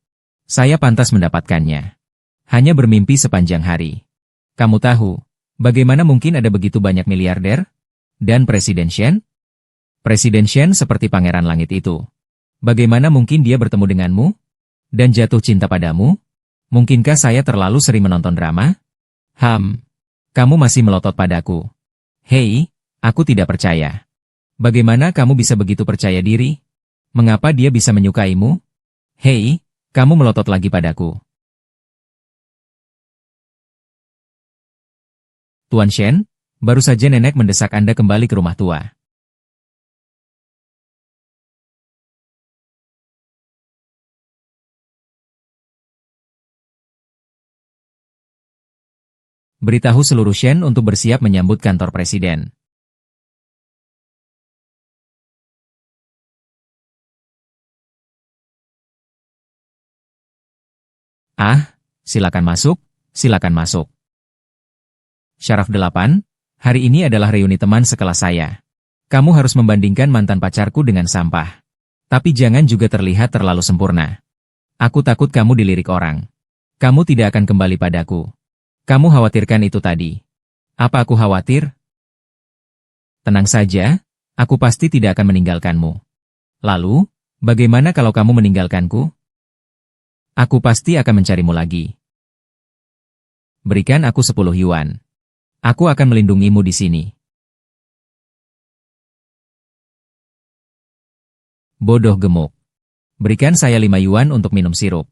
Saya pantas mendapatkannya. Hanya bermimpi sepanjang hari. Kamu tahu, bagaimana mungkin ada begitu banyak miliarder? Dan Presiden Shen? Presiden Shen seperti pangeran langit itu. Bagaimana mungkin dia bertemu denganmu? Dan jatuh cinta padamu? Mungkinkah saya terlalu sering menonton drama? Kamu masih melotot padaku. Hei, aku tidak percaya. Bagaimana kamu bisa begitu percaya diri? Mengapa dia bisa menyukaimu? Hei, kamu melotot lagi padaku. Tuan Shen, baru saja nenek mendesak Anda kembali ke rumah tua. Beritahu seluruh Shen untuk bersiap menyambut kantor presiden. Silakan masuk, silakan masuk. Syaraf 8, hari ini adalah reuni teman sekelas saya. Kamu harus membandingkan mantan pacarku dengan sampah. Tapi jangan juga terlihat terlalu sempurna. Aku takut kamu dilirik orang. Kamu tidak akan kembali padaku. Kamu khawatirkan itu tadi. Apa aku khawatir? Tenang saja, aku pasti tidak akan meninggalkanmu. Lalu, bagaimana kalau kamu meninggalkanku? Aku pasti akan mencarimu lagi. Berikan aku 10 yuan. Aku akan melindungimu di sini. Bodoh gemuk. Berikan saya 5 yuan untuk minum sirup.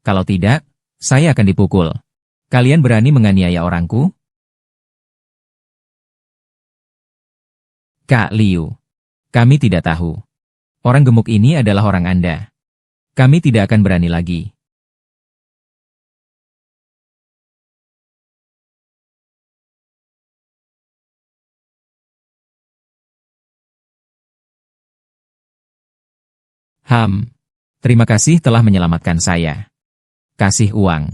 Kalau tidak, saya akan dipukul. Kalian berani menganiaya orangku? Kak Liu. Kami tidak tahu. Orang gemuk ini adalah orang Anda. Kami tidak akan berani lagi. Terima kasih telah menyelamatkan saya. Kasih uang.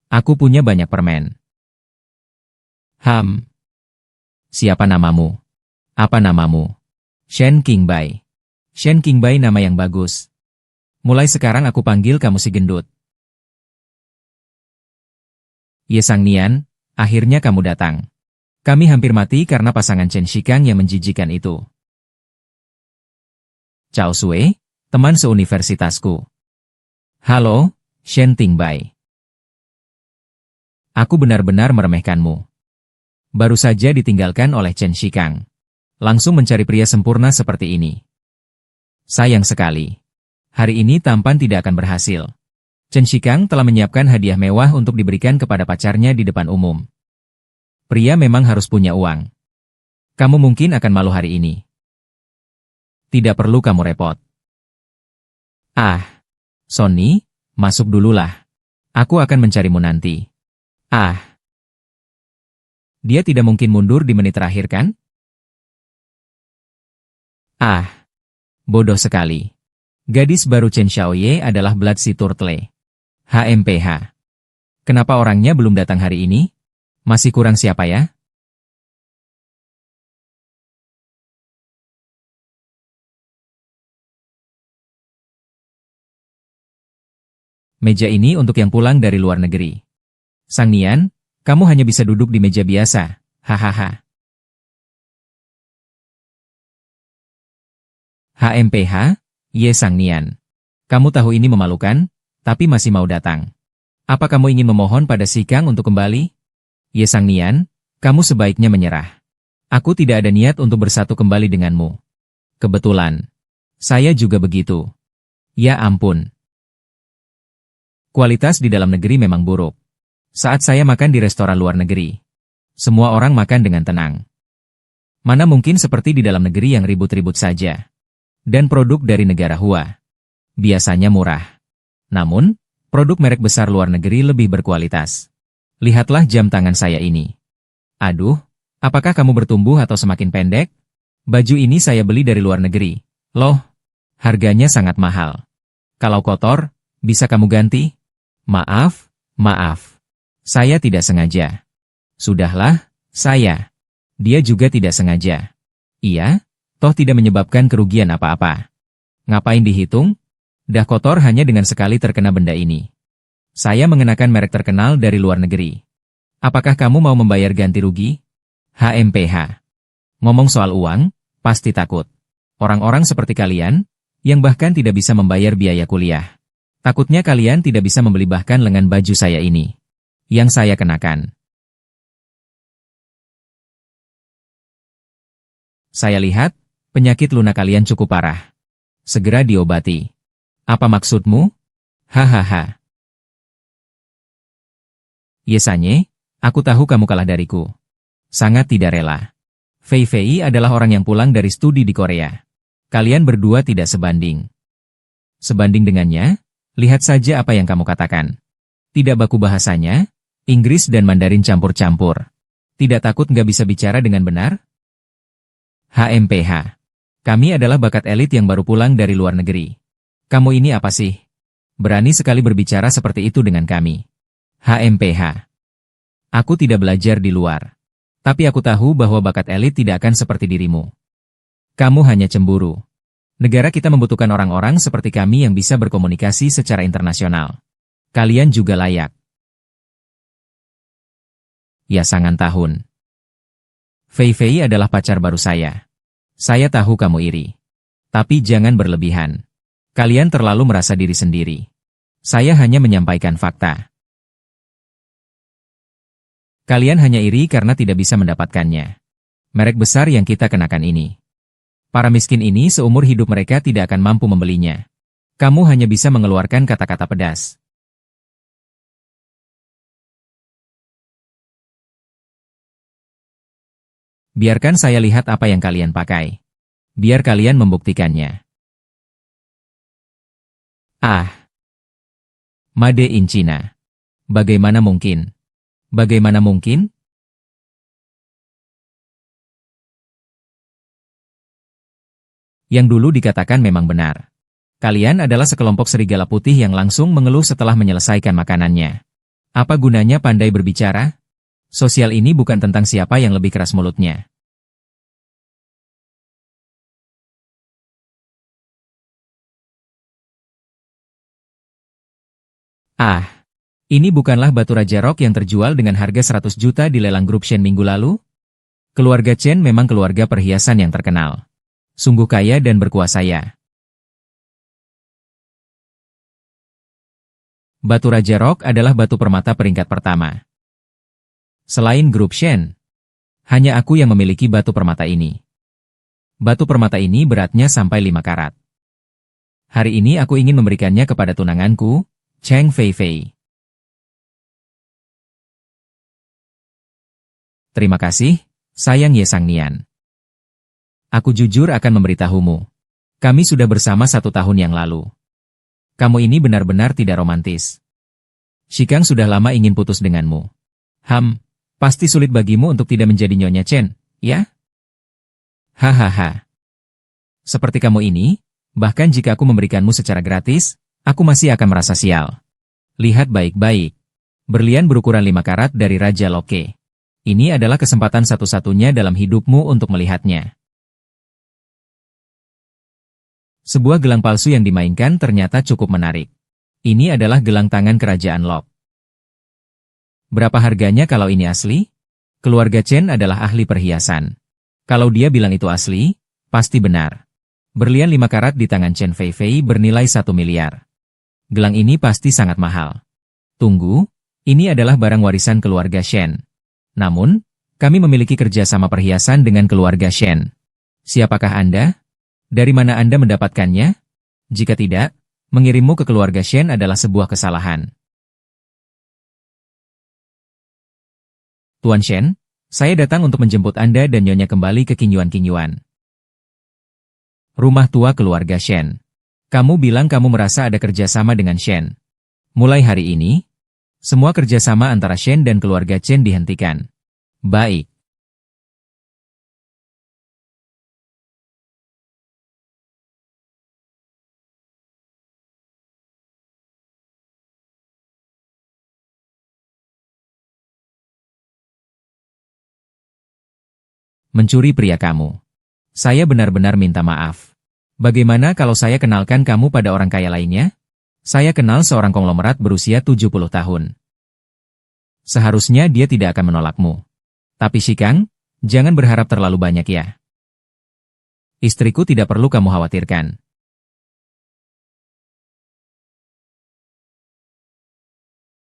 Aku punya banyak permen. Siapa namamu? Apa namamu? Shen Qingbai. Shen Qingbai nama yang bagus. Mulai sekarang aku panggil kamu si gendut. Ye Sang Nian, akhirnya kamu datang. Kami hampir mati karena pasangan Chen Shikang yang menjijikan itu. Cao Sui, teman seuniversitasku. Halo, Shen Qingbai. Aku benar-benar meremehkanmu. Baru saja ditinggalkan oleh Chen Shikang. Langsung mencari pria sempurna seperti ini. Sayang sekali. Hari ini tampan tidak akan berhasil. Chen Shikang telah menyiapkan hadiah mewah untuk diberikan kepada pacarnya di depan umum. Pria memang harus punya uang. Kamu mungkin akan malu hari ini. Tidak perlu kamu repot. Sonny, masuk dululah. Aku akan mencarimu nanti. Dia tidak mungkin mundur di menit terakhir kan? Bodoh sekali. Gadis baru Chen Xiaoye adalah Blood Sea Turtle. HMPH. Kenapa orangnya belum datang hari ini? Masih kurang siapa ya? Meja ini untuk yang pulang dari luar negeri. Sang Nian, kamu hanya bisa duduk di meja biasa. Hahaha. HMPH, Ye Sang Nian. Kamu tahu ini memalukan, tapi masih mau datang. Apa kamu ingin memohon pada si Kang untuk kembali? Ye Sang Nian, kamu sebaiknya menyerah. Aku tidak ada niat untuk bersatu kembali denganmu. Kebetulan. Saya juga begitu. Ya ampun. Kualitas di dalam negeri memang buruk. Saat saya makan di restoran luar negeri, semua orang makan dengan tenang. Mana mungkin seperti di dalam negeri yang ribut-ribut saja. dan produk dari negara Hua. Biasanya murah. Namun, produk merek besar luar negeri lebih berkualitas. Lihatlah jam tangan saya ini. Aduh, apakah kamu bertumbuh atau semakin pendek? Baju ini saya beli dari luar negeri. Loh, harganya sangat mahal. Kalau kotor, bisa kamu ganti? Maaf, maaf. Saya tidak sengaja. Sudahlah, saya. Dia juga tidak sengaja. Iya, toh tidak menyebabkan kerugian apa-apa. Ngapain dihitung? Dah kotor hanya dengan sekali terkena benda ini. Saya mengenakan merek terkenal dari luar negeri. Apakah kamu mau membayar ganti rugi? HMPH. Ngomong soal uang, pasti takut. Orang-orang seperti kalian, yang bahkan tidak bisa membayar biaya kuliah. Takutnya kalian tidak bisa membeli bahkan lengan baju saya ini. Yang saya kenakan. Saya lihat, penyakit lunak kalian cukup parah. Segera diobati. Apa maksudmu? Hahaha. Yesanye, aku tahu kamu kalah dariku. Sangat tidak rela. Fei Fei adalah orang yang pulang dari studi di Korea. Kalian berdua tidak sebanding. Sebanding dengannya, lihat saja apa yang kamu katakan. Tidak baku bahasanya, Inggris dan Mandarin campur-campur. Tidak takut nggak bisa bicara dengan benar? HMPH. Kami adalah bakat elit yang baru pulang dari luar negeri. Kamu ini apa sih? Berani sekali berbicara seperti itu dengan kami. HMPH. Aku tidak belajar di luar. Tapi aku tahu bahwa bakat elit tidak akan seperti dirimu. Kamu hanya cemburu. Negara kita membutuhkan orang-orang seperti kami yang bisa berkomunikasi secara internasional. Kalian juga layak. Ya sangan tahun. Fei Fei adalah pacar baru saya. Saya tahu kamu iri. Tapi jangan berlebihan. Kalian terlalu merasa diri sendiri. Saya hanya menyampaikan fakta. Kalian hanya iri karena tidak bisa mendapatkannya. Merek besar yang kita kenakan ini. Para miskin ini seumur hidup mereka tidak akan mampu membelinya. Kamu hanya bisa mengeluarkan kata-kata pedas. Biarkan saya lihat apa yang kalian pakai. Biar kalian membuktikannya. Ah. Made in China. Bagaimana mungkin? Bagaimana mungkin? Yang dulu dikatakan memang benar. Kalian adalah sekelompok serigala putih yang langsung mengeluh setelah menyelesaikan makanannya. Apa gunanya pandai berbicara? Sosial ini bukan tentang siapa yang lebih keras mulutnya. Ah, ini bukanlah batu raja rock yang terjual dengan harga 100 juta di lelang grup Shen minggu lalu? Keluarga Chen memang keluarga perhiasan yang terkenal. Sungguh kaya dan berkuasa ya. Batu Raja Rock adalah batu permata peringkat pertama. Selain grup Shen, hanya aku yang memiliki batu permata ini. Batu permata ini beratnya sampai 5 karat. Hari ini aku ingin memberikannya kepada tunanganku, Cheng Fei Fei. Terima kasih, sayang Ye Sang Nian. Aku jujur akan memberitahumu. Kami sudah bersama 1 tahun yang lalu. Kamu ini benar-benar tidak romantis. Shikang sudah lama ingin putus denganmu. Pasti sulit bagimu untuk tidak menjadi Nyonya Chen, ya? Hahaha. Seperti kamu ini, bahkan jika aku memberikanmu secara gratis, aku masih akan merasa sial. Lihat baik-baik. Berlian berukuran 5 karat dari Raja Loke. Ini adalah kesempatan satu-satunya dalam hidupmu untuk melihatnya. Sebuah gelang palsu yang dimainkan ternyata cukup menarik. Ini adalah gelang tangan kerajaan Lok. Berapa harganya kalau ini asli? Keluarga Chen adalah ahli perhiasan. Kalau dia bilang itu asli, pasti benar. Berlian 5 karat di tangan Chen Fei Fei bernilai 1 miliar. Gelang ini pasti sangat mahal. Tunggu, ini adalah barang warisan keluarga Shen. Namun, kami memiliki kerjasama perhiasan dengan keluarga Shen. Siapakah Anda? Dari mana Anda mendapatkannya? Jika tidak, mengirimmu ke keluarga Shen adalah sebuah kesalahan. Tuan Shen, saya datang untuk menjemput Anda dan Nyonya kembali ke Qingyuan-Qingyuan. Rumah tua keluarga Shen. Kamu bilang kamu merasa ada kerjasama dengan Shen. Mulai hari ini, semua kerjasama antara Shen dan keluarga Chen dihentikan. Baik. Mencuri pria kamu. Saya benar-benar minta maaf. Bagaimana kalau saya kenalkan kamu pada orang kaya lainnya? Saya kenal seorang konglomerat berusia 70 tahun. Seharusnya dia tidak akan menolakmu. Tapi Shikang, jangan berharap terlalu banyak ya. Istriku tidak perlu kamu khawatirkan.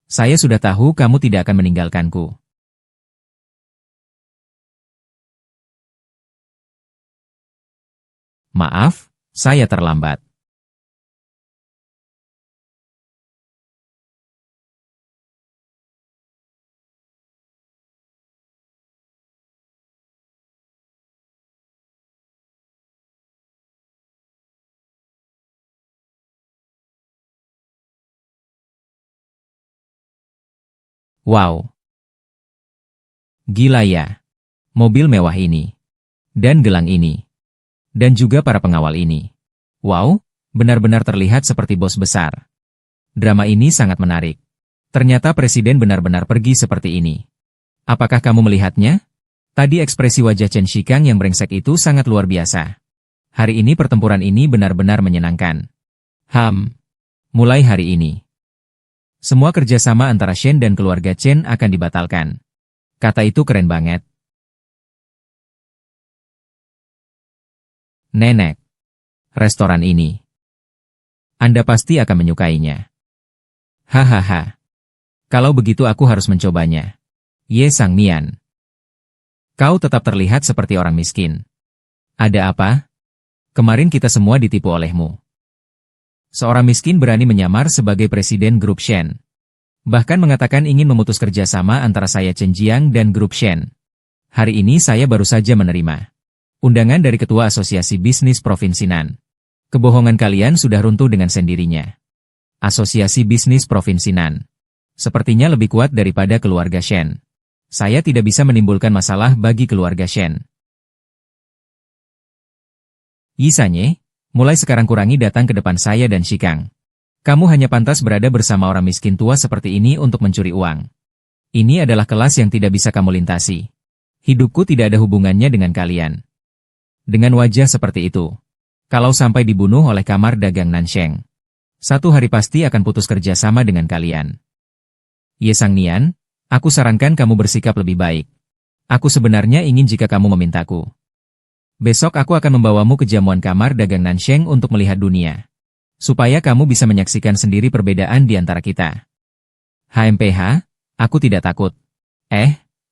Saya sudah tahu kamu tidak akan meninggalkanku. Maaf, saya terlambat. Wow. Gila ya. Mobil mewah ini. Dan gelang ini. Dan juga para pengawal ini. Wow, benar-benar terlihat seperti bos besar. Drama ini sangat menarik. Ternyata presiden benar-benar pergi seperti ini. Apakah kamu melihatnya? Tadi ekspresi wajah Chen Shikang yang brengsek itu sangat luar biasa. Hari ini pertempuran ini benar-benar menyenangkan. Mulai hari ini. Semua kerjasama antara Shen dan keluarga Chen akan dibatalkan. Kata itu keren banget. Nenek. Restoran ini. Anda pasti akan menyukainya. Hahaha. Kalau begitu aku harus mencobanya. Ye Sang Mian. Kau tetap terlihat seperti orang miskin. Ada apa? Kemarin kita semua ditipu olehmu. Seorang miskin berani menyamar sebagai presiden grup Shen. Bahkan mengatakan ingin memutus kerjasama antara saya Chen Jiang dan grup Shen. Hari ini saya baru saja menerima undangan dari Ketua Asosiasi Bisnis Provinsi Nan. Kebohongan kalian sudah runtuh dengan sendirinya. Asosiasi Bisnis Provinsi Nan. Sepertinya lebih kuat daripada keluarga Shen. Saya tidak bisa menimbulkan masalah bagi keluarga Shen. Yisanye, mulai sekarang kurangi datang ke depan saya dan Shikang. Kamu hanya pantas berada bersama orang miskin tua seperti ini untuk mencuri uang. Ini adalah kelas yang tidak bisa kamu lintasi. Hidupku tidak ada hubungannya dengan kalian. Dengan wajah seperti itu, kalau sampai dibunuh oleh kamar dagang Nansheng, satu hari pasti akan putus kerjasama dengan kalian. Ye Sang Nian, aku sarankan kamu bersikap lebih baik. Aku sebenarnya ingin jika kamu memintaku. Besok aku akan membawamu ke jamuan kamar dagang Nansheng untuk melihat dunia. Supaya kamu bisa menyaksikan sendiri perbedaan di antara kita. HMPH, aku tidak takut.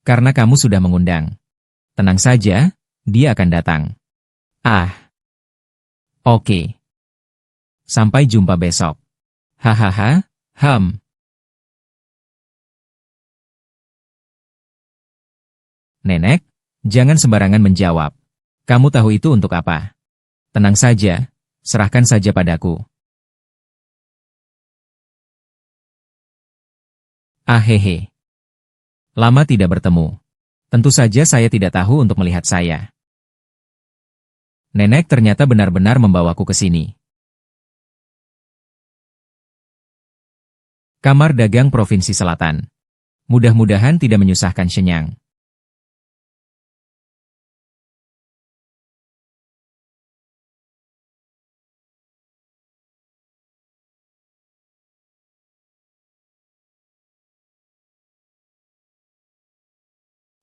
Karena kamu sudah mengundang. Tenang saja, dia akan datang. Oke. Sampai jumpa besok. Hahaha, Nenek, jangan sembarangan menjawab. Kamu tahu itu untuk apa? Tenang saja, serahkan saja padaku. Hehe. Lama tidak bertemu. Tentu saja saya tidak tahu untuk melihat saya. Nenek ternyata benar-benar membawaku ke sini. Kamar Dagang Provinsi Selatan. Mudah-mudahan tidak menyusahkan Shenyang.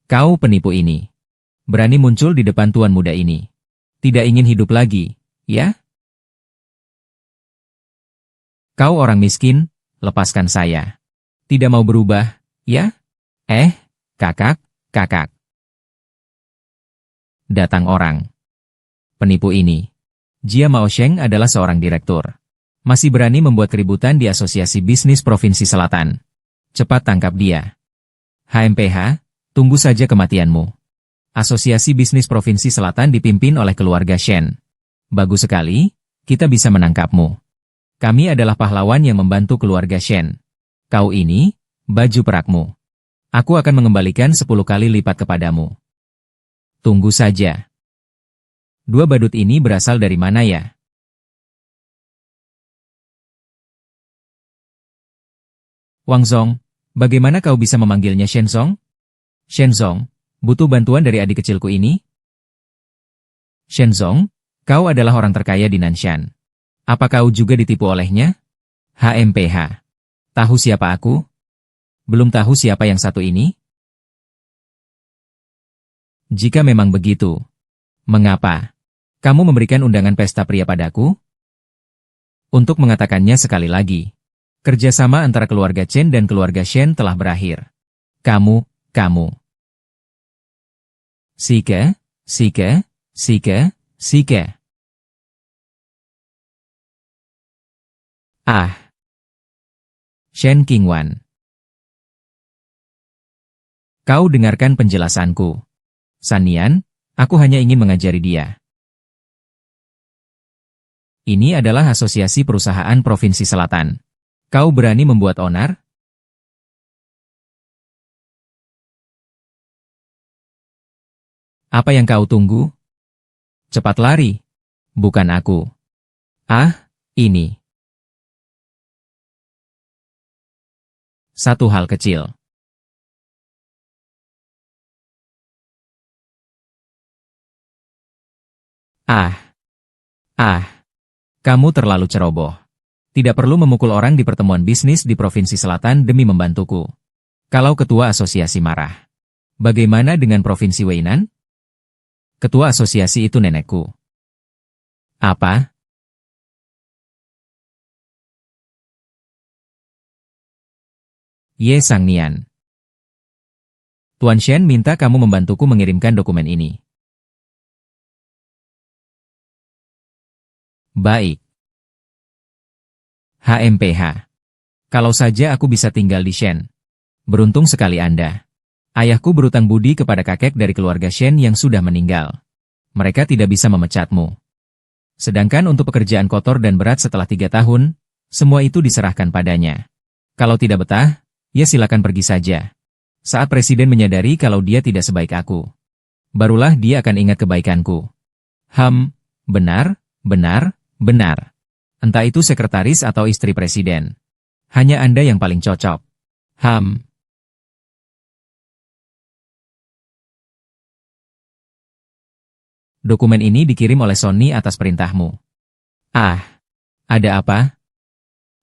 Kau penipu ini. Berani muncul di depan tuan muda ini. Tidak ingin hidup lagi, ya? Kau orang miskin, lepaskan saya. Tidak mau berubah, ya? Kakak. Datang orang. Penipu ini. Jia Maosheng adalah seorang direktur. Masih berani membuat keributan di Asosiasi Bisnis Provinsi Selatan. Cepat tangkap dia. HMPH, tunggu saja kematianmu. Asosiasi Bisnis Provinsi Selatan dipimpin oleh keluarga Shen. Bagus sekali, kita bisa menangkapmu. Kami adalah pahlawan yang membantu keluarga Shen. Kau ini, baju perakmu. Aku akan mengembalikan 10 kali lipat kepadamu. Tunggu saja. Dua badut ini berasal dari mana ya? Wang Zong, bagaimana kau bisa memanggilnya Shenzong? Shenzong, butuh bantuan dari adik kecilku ini? Shenzong, kau adalah orang terkaya di Nanshan. Apa kau juga ditipu olehnya? HMPH. Tahu siapa aku? Belum tahu siapa yang satu ini? Jika memang begitu, mengapa kamu memberikan undangan pesta pria padaku? Untuk mengatakannya sekali lagi, kerjasama antara keluarga Chen dan keluarga Shen telah berakhir. Kamu. Sike. Ah. Shen Qingwan. Kau dengarkan penjelasanku. Sannian, aku hanya ingin mengajari dia. Ini adalah Asosiasi Perusahaan Provinsi Selatan. Kau berani membuat onar? Apa yang kau tunggu? Cepat lari. Bukan aku. Ah, ini. Satu hal kecil. Kamu terlalu ceroboh. Tidak perlu memukul orang di pertemuan bisnis di Provinsi Selatan demi membantuku. Kalau ketua asosiasi marah. Bagaimana dengan Provinsi Weinan? Ketua asosiasi itu nenekku. Apa? Ye Sangnian. Tuan Shen minta kamu membantuku mengirimkan dokumen ini. Baik. HMPH. Kalau saja aku bisa tinggal di Shen. Beruntung sekali Anda. Ayahku berutang budi kepada kakek dari keluarga Shen yang sudah meninggal. Mereka tidak bisa memecatmu. Sedangkan untuk pekerjaan kotor dan berat setelah 3 tahun, semua itu diserahkan padanya. Kalau tidak betah, ya silakan pergi saja. Saat Presiden menyadari kalau dia tidak sebaik aku, barulah dia akan ingat kebaikanku. Benar. Entah itu sekretaris atau istri Presiden. Hanya Anda yang paling cocok. Dokumen ini dikirim oleh Sony atas perintahmu. Ada apa?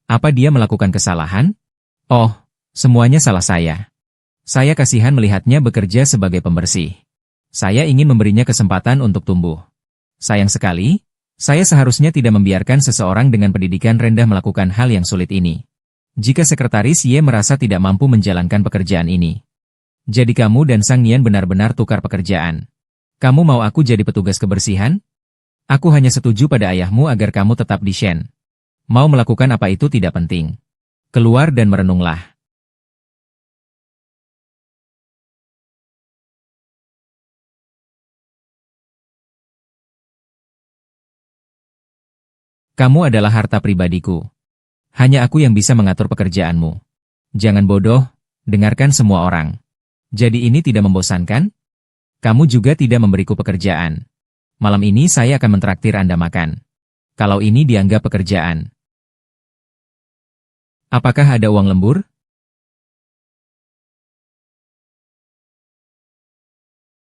Apa dia melakukan kesalahan? Oh, semuanya salah saya. Saya kasihan melihatnya bekerja sebagai pembersih. Saya ingin memberinya kesempatan untuk tumbuh. Sayang sekali, saya seharusnya tidak membiarkan seseorang dengan pendidikan rendah melakukan hal yang sulit ini. Jika sekretaris Ye merasa tidak mampu menjalankan pekerjaan ini. Jadi kamu dan Sang Nian benar-benar tukar pekerjaan. Kamu mau aku jadi petugas kebersihan? Aku hanya setuju pada ayahmu agar kamu tetap di Shen. Mau melakukan apa itu tidak penting. Keluar dan merenunglah. Kamu adalah harta pribadiku. Hanya aku yang bisa mengatur pekerjaanmu. Jangan bodoh, dengarkan semua orang. Jadi ini tidak membosankan? Kamu juga tidak memberiku pekerjaan. Malam ini saya akan mentraktir Anda makan. Kalau ini dianggap pekerjaan. Apakah ada uang lembur?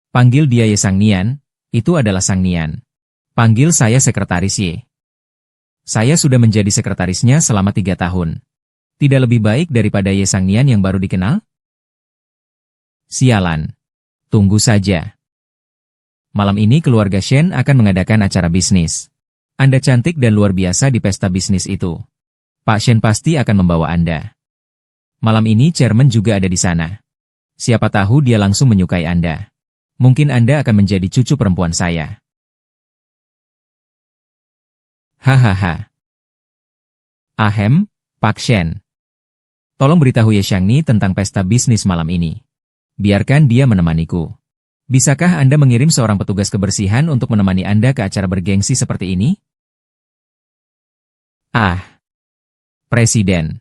Panggil dia Ye Sang Nian, itu adalah Sang Nian. Panggil saya Sekretaris Ye. Saya sudah menjadi sekretarisnya selama 3 tahun. Tidak lebih baik daripada Ye Sang Nian yang baru dikenal? Sialan. Tunggu saja. Malam ini keluarga Shen akan mengadakan acara bisnis. Anda cantik dan luar biasa di pesta bisnis itu. Pak Shen pasti akan membawa Anda. Malam ini chairman juga ada di sana. Siapa tahu dia langsung menyukai Anda. Mungkin Anda akan menjadi cucu perempuan saya. Hahaha. Ahem, Pak Shen. Tolong beritahu Ye Shangni tentang pesta bisnis malam ini. Biarkan dia menemaniku. Bisakah Anda mengirim seorang petugas kebersihan untuk menemani Anda ke acara bergengsi seperti ini? Ah, Presiden.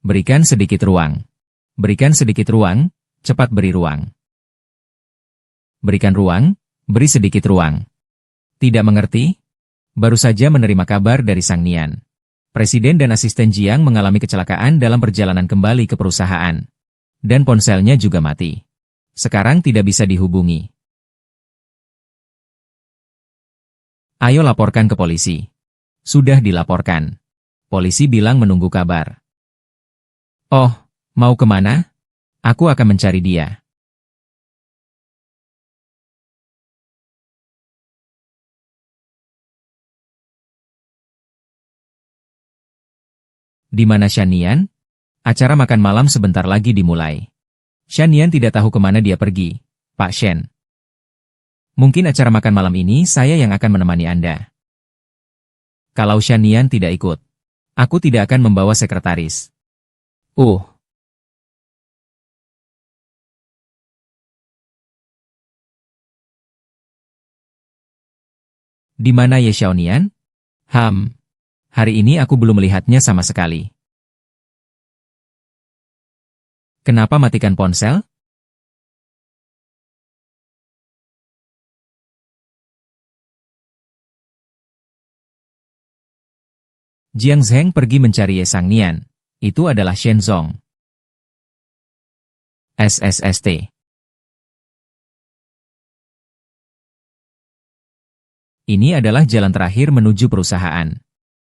Berikan sedikit ruang. Berikan sedikit ruang, cepat beri ruang. Berikan ruang, beri sedikit ruang. Tidak mengerti? Baru saja menerima kabar dari Sang Nian. Presiden dan asisten Jiang mengalami kecelakaan dalam perjalanan kembali ke perusahaan. Dan ponselnya juga mati. Sekarang tidak bisa dihubungi. Ayo laporkan ke polisi. Sudah dilaporkan. Polisi bilang menunggu kabar. Oh, mau kemana? Aku akan mencari dia. Di mana Shanian? Acara makan malam sebentar lagi dimulai. Shanian tidak tahu kemana dia pergi, Pak Shen. Mungkin acara makan malam ini saya yang akan menemani Anda. Kalau Shanian tidak ikut, aku tidak akan membawa sekretaris. Di mana Ye Xiaonian? Hari ini aku belum melihatnya sama sekali. Kenapa matikan ponsel? Jiang Zheng pergi mencari Ye Sangnian. Itu adalah Shen Zong. SSST. Ini adalah jalan terakhir menuju perusahaan.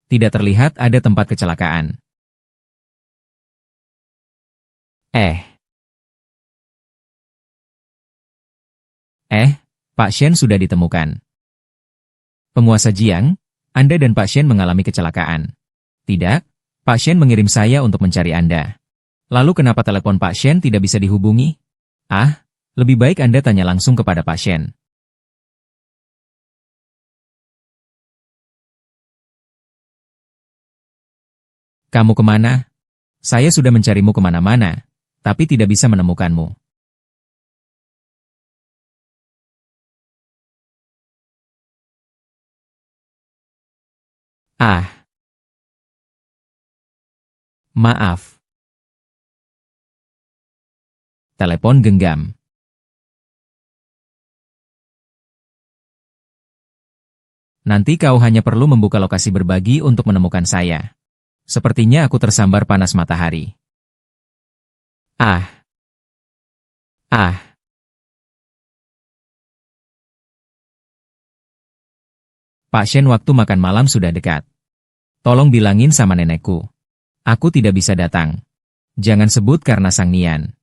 Tidak terlihat ada tempat kecelakaan. Pak Shen sudah ditemukan. Penguasa Jiang, Anda dan Pak Shen mengalami kecelakaan. Tidak, Pak Shen mengirim saya untuk mencari Anda. Lalu kenapa telepon Pak Shen tidak bisa dihubungi? Lebih baik Anda tanya langsung kepada Pak Shen. Kamu kemana? Saya sudah mencarimu kemana-mana, tapi tidak bisa menemukanmu. Maaf. Telepon genggam. Nanti kau hanya perlu membuka lokasi berbagi untuk menemukan saya. Sepertinya aku tersambar panas matahari. Ah. Pak Shen, waktu makan malam sudah dekat. Tolong bilangin sama nenekku. Aku tidak bisa datang. Jangan sebut karena Sang Nian.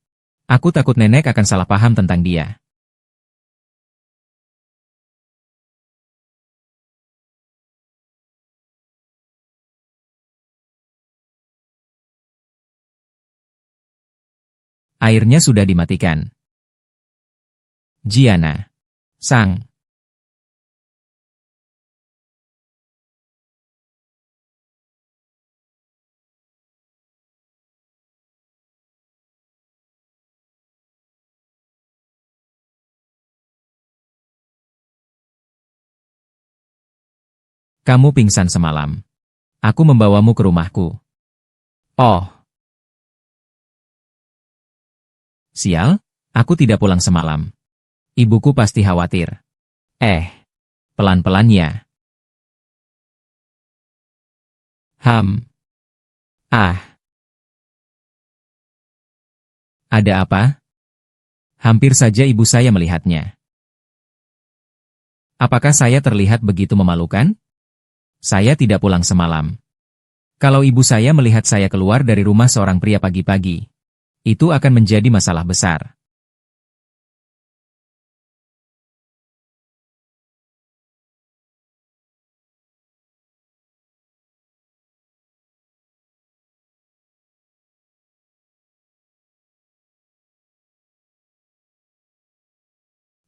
Aku takut nenek akan salah paham tentang dia. Airnya sudah dimatikan. Jiana. Sang. Kamu pingsan semalam. Aku membawamu ke rumahku. Oh. Sial, aku tidak pulang semalam. Ibuku pasti khawatir. Pelan-pelan ya. Ada apa? Hampir saja ibu saya melihatnya. Apakah saya terlihat begitu memalukan? Saya tidak pulang semalam. Kalau ibu saya melihat saya keluar dari rumah seorang pria pagi-pagi, itu akan menjadi masalah besar.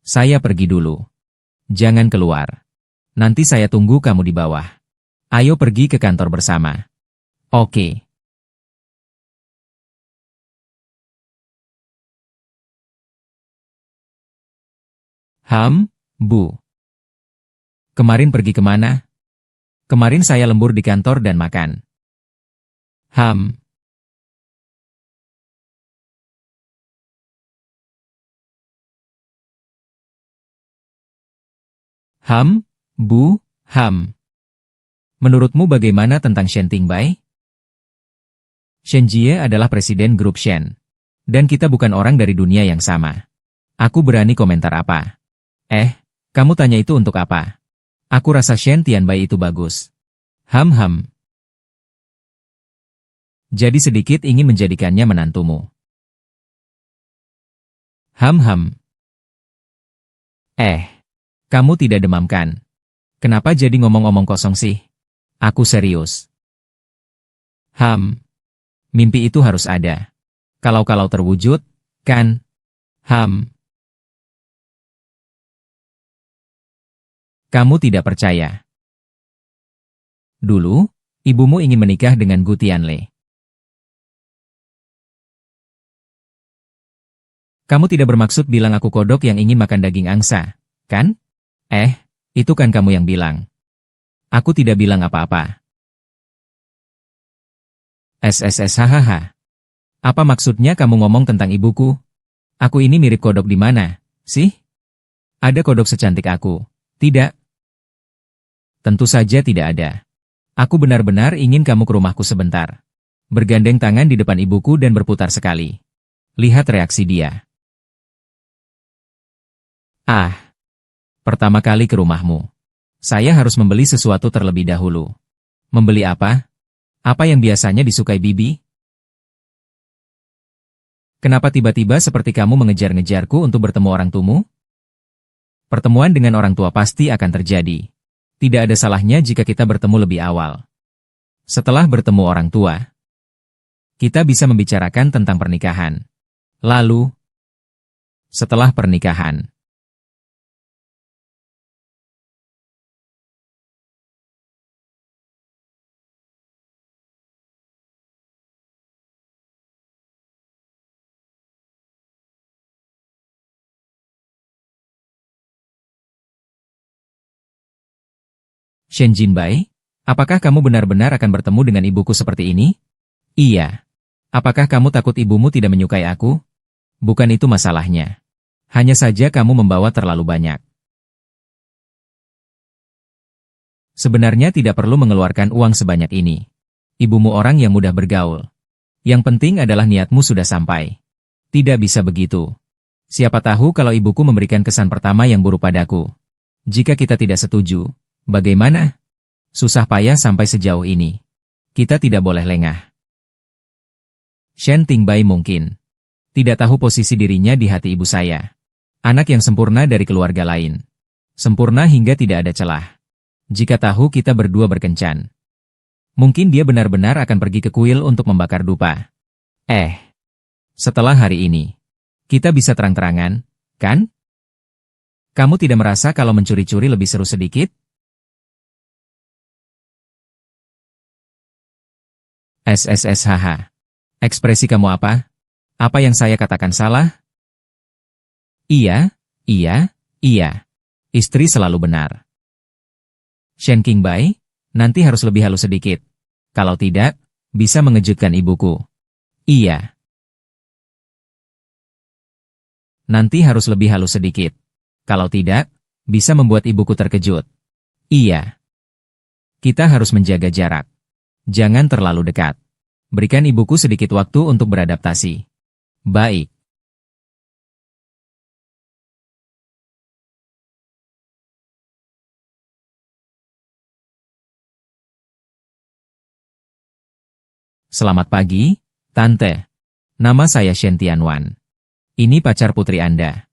Saya pergi dulu. Jangan keluar. Nanti saya tunggu kamu di bawah. Ayo pergi ke kantor bersama. Oke. Bu. Kemarin pergi kemana? Kemarin saya lembur di kantor dan makan. Ham. Bu. Menurutmu bagaimana tentang Shen Tingbai? Shen Jie adalah presiden grup Shen. Dan kita bukan orang dari dunia yang sama. Aku berani komentar apa? Kamu tanya itu untuk apa? Aku rasa Shen Tianbai itu bagus. Jadi sedikit ingin menjadikannya menantumu. Kamu tidak demam kan? Kenapa jadi ngomong-ngomong kosong sih? Aku serius. Mimpi itu harus ada. Kalau terwujud, kan? Kamu tidak percaya. Dulu, ibumu ingin menikah dengan Gu Tianlei. Kamu tidak bermaksud bilang aku kodok yang ingin makan daging angsa, kan? Itu kan kamu yang bilang. Aku tidak bilang apa-apa. Hahaha. Apa maksudnya kamu ngomong tentang ibuku? Aku ini mirip kodok di mana, sih? Ada kodok secantik aku? Tidak. Tentu saja tidak ada. Aku benar-benar ingin kamu ke rumahku sebentar. Bergandeng tangan di depan ibuku dan berputar sekali. Lihat reaksi dia. Pertama kali ke rumahmu. Saya harus membeli sesuatu terlebih dahulu. Membeli apa? Apa yang biasanya disukai bibi? Kenapa tiba-tiba seperti kamu mengejar-ngejarku untuk bertemu orang tuamu? Pertemuan dengan orang tua pasti akan terjadi. Tidak ada salahnya jika kita bertemu lebih awal. Setelah bertemu orang tua, kita bisa membicarakan tentang pernikahan. Lalu, setelah pernikahan, Shen Jinbai, apakah kamu benar-benar akan bertemu dengan ibuku seperti ini? Iya. Apakah kamu takut ibumu tidak menyukai aku? Bukan itu masalahnya. Hanya saja kamu membawa terlalu banyak. Sebenarnya tidak perlu mengeluarkan uang sebanyak ini. Ibumu orang yang mudah bergaul. Yang penting adalah niatmu sudah sampai. Tidak bisa begitu. Siapa tahu kalau ibuku memberikan kesan pertama yang buruk padaku. Jika kita tidak setuju, bagaimana? Susah payah sampai sejauh ini. Kita tidak boleh lengah. Shen Tingbai mungkin tidak tahu posisi dirinya di hati ibu saya. Anak yang sempurna dari keluarga lain. Sempurna hingga tidak ada celah. Jika tahu kita berdua berkencan, mungkin dia benar-benar akan pergi ke kuil untuk membakar dupa. Setelah hari ini, kita bisa terang-terangan, kan? Kamu tidak merasa kalau mencuri-curi lebih seru sedikit? Haha. Ekspresi kamu apa? Apa yang saya katakan salah? Iya. Istri selalu benar. Shen Qingbai, nanti harus lebih halus sedikit. Kalau tidak, bisa mengejutkan ibuku. Iya. Nanti harus lebih halus sedikit. Kalau tidak, bisa membuat ibuku terkejut. Iya. Kita harus menjaga jarak. Jangan terlalu dekat. Berikan ibuku sedikit waktu untuk beradaptasi. Baik. Selamat pagi, Tante. Nama saya Shen Tianwan. Ini pacar putri Anda.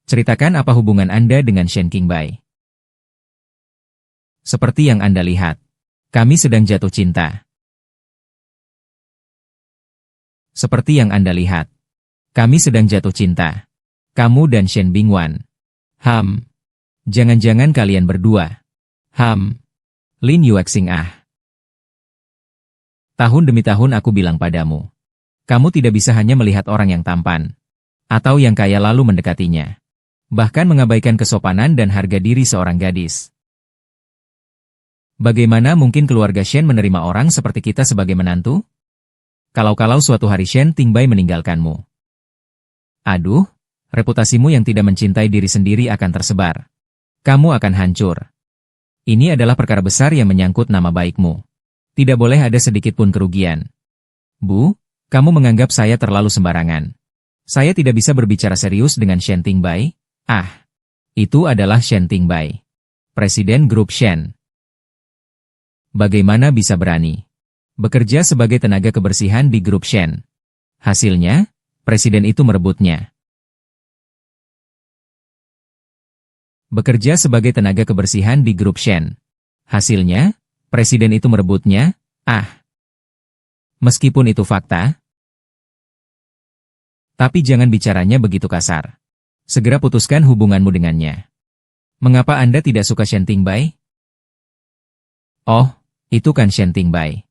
Ceritakan apa hubungan Anda dengan Shen Qingbai. Seperti yang Anda lihat, kami sedang jatuh cinta. Seperti yang Anda lihat, kami sedang jatuh cinta. Kamu dan Shen Bingwan. Jangan-jangan kalian berdua. Lin Yuexing Tahun demi tahun aku bilang padamu. Kamu tidak bisa hanya melihat orang yang tampan. Atau yang kaya lalu mendekatinya. Bahkan mengabaikan kesopanan dan harga diri seorang gadis. Bagaimana mungkin keluarga Shen menerima orang seperti kita sebagai menantu? Kalau-kalau suatu hari Shen Tingbai meninggalkanmu. Aduh, reputasimu yang tidak mencintai diri sendiri akan tersebar. Kamu akan hancur. Ini adalah perkara besar yang menyangkut nama baikmu. Tidak boleh ada sedikit pun kerugian. Bu, kamu menganggap saya terlalu sembarangan. Saya tidak bisa berbicara serius dengan Shen Tingbai. Ah, itu adalah Shen Tingbai, Presiden Grup Shen. Bagaimana bisa berani bekerja sebagai tenaga kebersihan di Grup Shen? Hasilnya, Presiden itu merebutnya. Bekerja sebagai tenaga kebersihan di Grup Shen. Hasilnya, Presiden itu merebutnya. Ah, meskipun itu fakta, tapi jangan bicaranya begitu kasar. Segera putuskan hubunganmu dengannya. Mengapa Anda tidak suka Shen Tingbai? Oh, itu kan Shen Tingbai.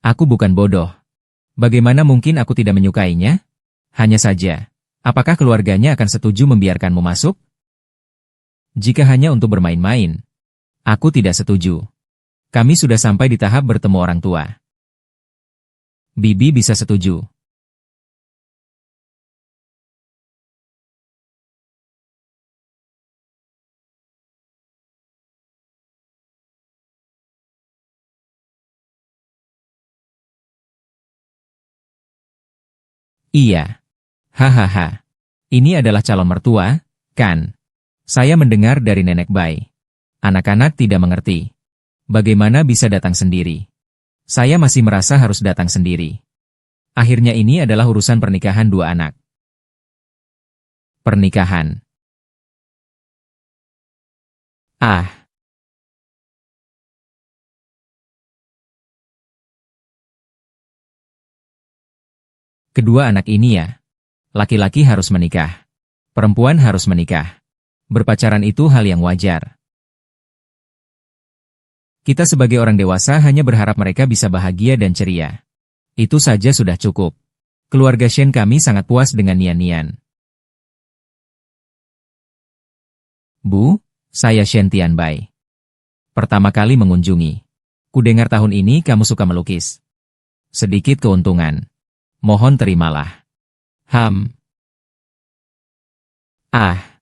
Aku bukan bodoh. Bagaimana mungkin aku tidak menyukainya? Hanya saja, apakah keluarganya akan setuju membiarkanmu masuk? Jika hanya untuk bermain-main, aku tidak setuju. Kami sudah sampai di tahap bertemu orang tua. Bibi bisa setuju. Iya. Hahaha. Ini adalah calon mertua, kan? Saya mendengar dari Nenek Bai. Anak-anak tidak mengerti. Bagaimana bisa datang sendiri? Saya masih merasa harus datang sendiri. Akhirnya ini adalah urusan pernikahan dua anak. Pernikahan. Ah. Kedua anak ini ya. Laki-laki harus menikah. Perempuan harus menikah. Berpacaran itu hal yang wajar. Kita sebagai orang dewasa hanya berharap mereka bisa bahagia dan ceria. Itu saja sudah cukup. Keluarga Shen kami sangat puas dengan Nian Nian. Bu, saya Shen Tianbai. Pertama kali mengunjungi. Kudengar tahun ini kamu suka melukis. Sedikit keuntungan. Mohon terimalah. Ah.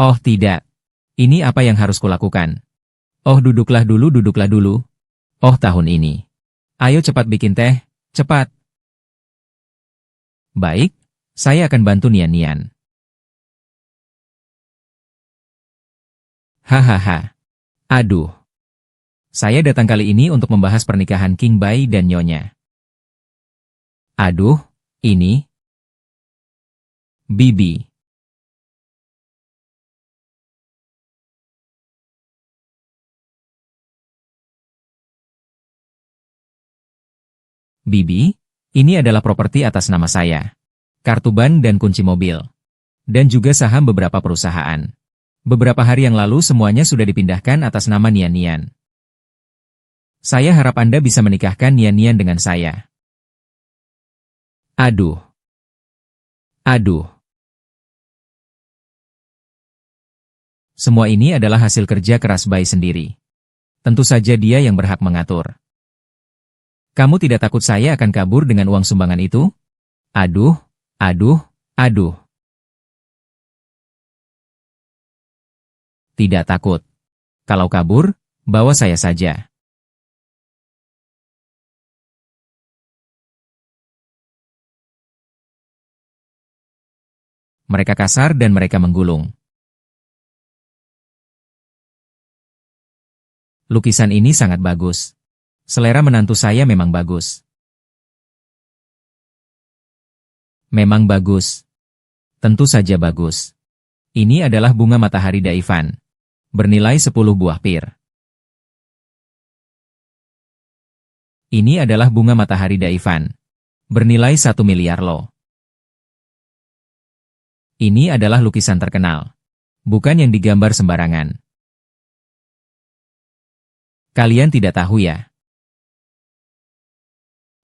Oh tidak. Ini apa yang harus kulakukan? Oh duduklah dulu, duduklah dulu. Oh tahun ini. Ayo cepat bikin teh, cepat. Baik, saya akan bantu Nian Nian. Hahaha. Aduh. Saya datang kali ini untuk membahas pernikahan King Bai dan Nyonya. Aduh, ini. Bibi. Bibi, ini adalah properti atas nama saya. Kartu ban dan kunci mobil. Dan juga saham beberapa perusahaan. Beberapa hari yang lalu semuanya sudah dipindahkan atas nama Nian Nian. Saya harap Anda bisa menikahkan Nian Nian dengan saya. Aduh. Aduh. Semua ini adalah hasil kerja keras Bai sendiri. Tentu saja dia yang berhak mengatur. Kamu tidak takut saya akan kabur dengan uang sumbangan itu? Aduh, aduh, aduh. Tidak takut. Kalau kabur, bawa saya saja. Mereka kasar dan mereka menggulung. Lukisan ini sangat bagus. Selera menantu saya memang bagus. Memang bagus. Tentu saja bagus. Ini adalah bunga matahari Daifan. Bernilai 10 buah pir. Ini adalah bunga matahari Daifan. Bernilai 1 miliar lo. Ini adalah lukisan terkenal. Bukan yang digambar sembarangan. Kalian tidak tahu ya?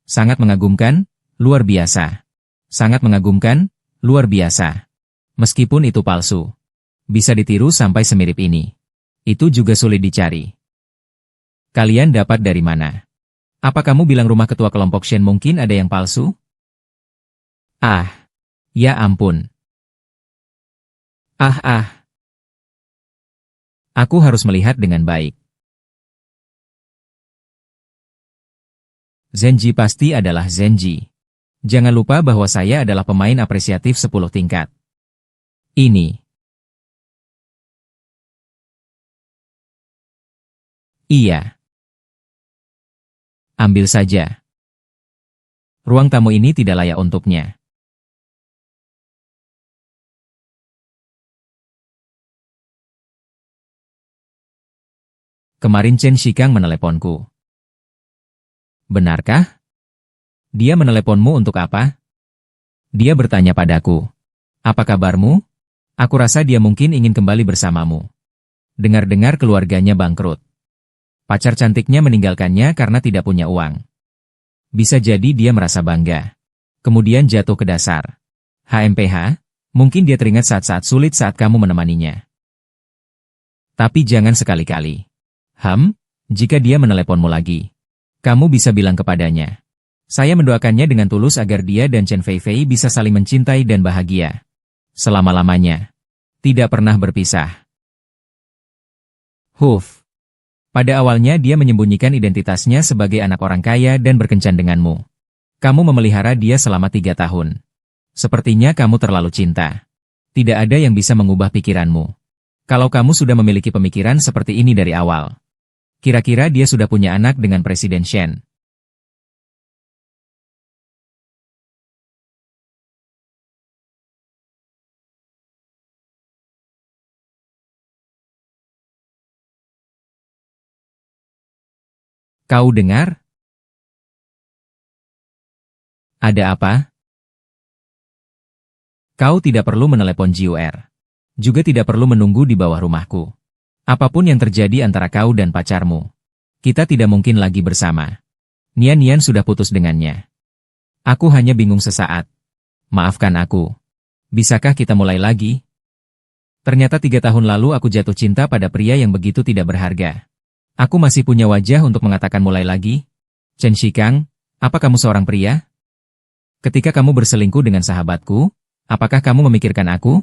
Sangat mengagumkan, luar biasa. Sangat mengagumkan, luar biasa. Meskipun itu palsu. Bisa ditiru sampai semirip ini. Itu juga sulit dicari. Kalian dapat dari mana? Apa kamu bilang rumah ketua kelompok Shen mungkin ada yang palsu? Ah, ya ampun. Aku harus melihat dengan baik. Zenji pasti adalah Zenji. Jangan lupa bahwa saya adalah pemain apresiatif 10 tingkat. Ini. Iya. Ambil saja. Ruang tamu ini tidak layak untuknya. Kemarin Chen Shikang meneleponku. Benarkah? Dia meneleponmu untuk apa? Dia bertanya padaku. Apa kabarmu? Aku rasa dia mungkin ingin kembali bersamamu. Dengar-dengar keluarganya bangkrut. Pacar cantiknya meninggalkannya karena tidak punya uang. Bisa jadi dia merasa bangga. Kemudian jatuh ke dasar. HMPH, mungkin dia teringat saat-saat sulit saat kamu menemaninya. Tapi jangan sekali-kali. Jika dia meneleponmu lagi, kamu bisa bilang kepadanya. Saya mendoakannya dengan tulus agar dia dan Chen Feifei bisa saling mencintai dan bahagia. Selama-lamanya. Tidak pernah berpisah. Pada awalnya dia menyembunyikan identitasnya sebagai anak orang kaya dan berkencan denganmu. Kamu memelihara dia selama 3 tahun. Sepertinya kamu terlalu cinta. Tidak ada yang bisa mengubah pikiranmu. Kalau kamu sudah memiliki pemikiran seperti ini dari awal. Kira-kira dia sudah punya anak dengan Presiden Shen. Kau dengar? Ada apa? Kau tidak perlu menelepon JUR. Juga tidak perlu menunggu di bawah rumahku. Apapun yang terjadi antara kau dan pacarmu, kita tidak mungkin lagi bersama. Nian sudah putus dengannya. Aku hanya bingung sesaat. Maafkan aku. Bisakah kita mulai lagi? Ternyata 3 tahun lalu aku jatuh cinta pada pria yang begitu tidak berharga. Aku masih punya wajah untuk mengatakan mulai lagi? Chen Shikang, apa kamu seorang pria? Ketika kamu berselingkuh dengan sahabatku, apakah kamu memikirkan aku?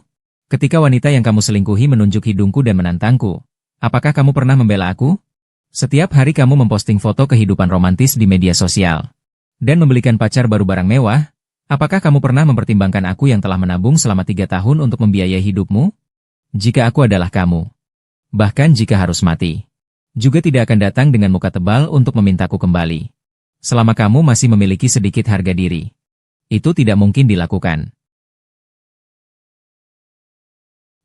Ketika wanita yang kamu selingkuhi menunjuk hidungku dan menantangku, apakah kamu pernah membela aku? Setiap hari kamu memposting foto kehidupan romantis di media sosial. Dan membelikan pacar baru barang mewah. Apakah kamu pernah mempertimbangkan aku yang telah menabung selama 3 tahun untuk membiayai hidupmu? Jika aku adalah kamu. Bahkan jika harus mati. Juga tidak akan datang dengan muka tebal untuk memintaku kembali. Selama kamu masih memiliki sedikit harga diri. Itu tidak mungkin dilakukan.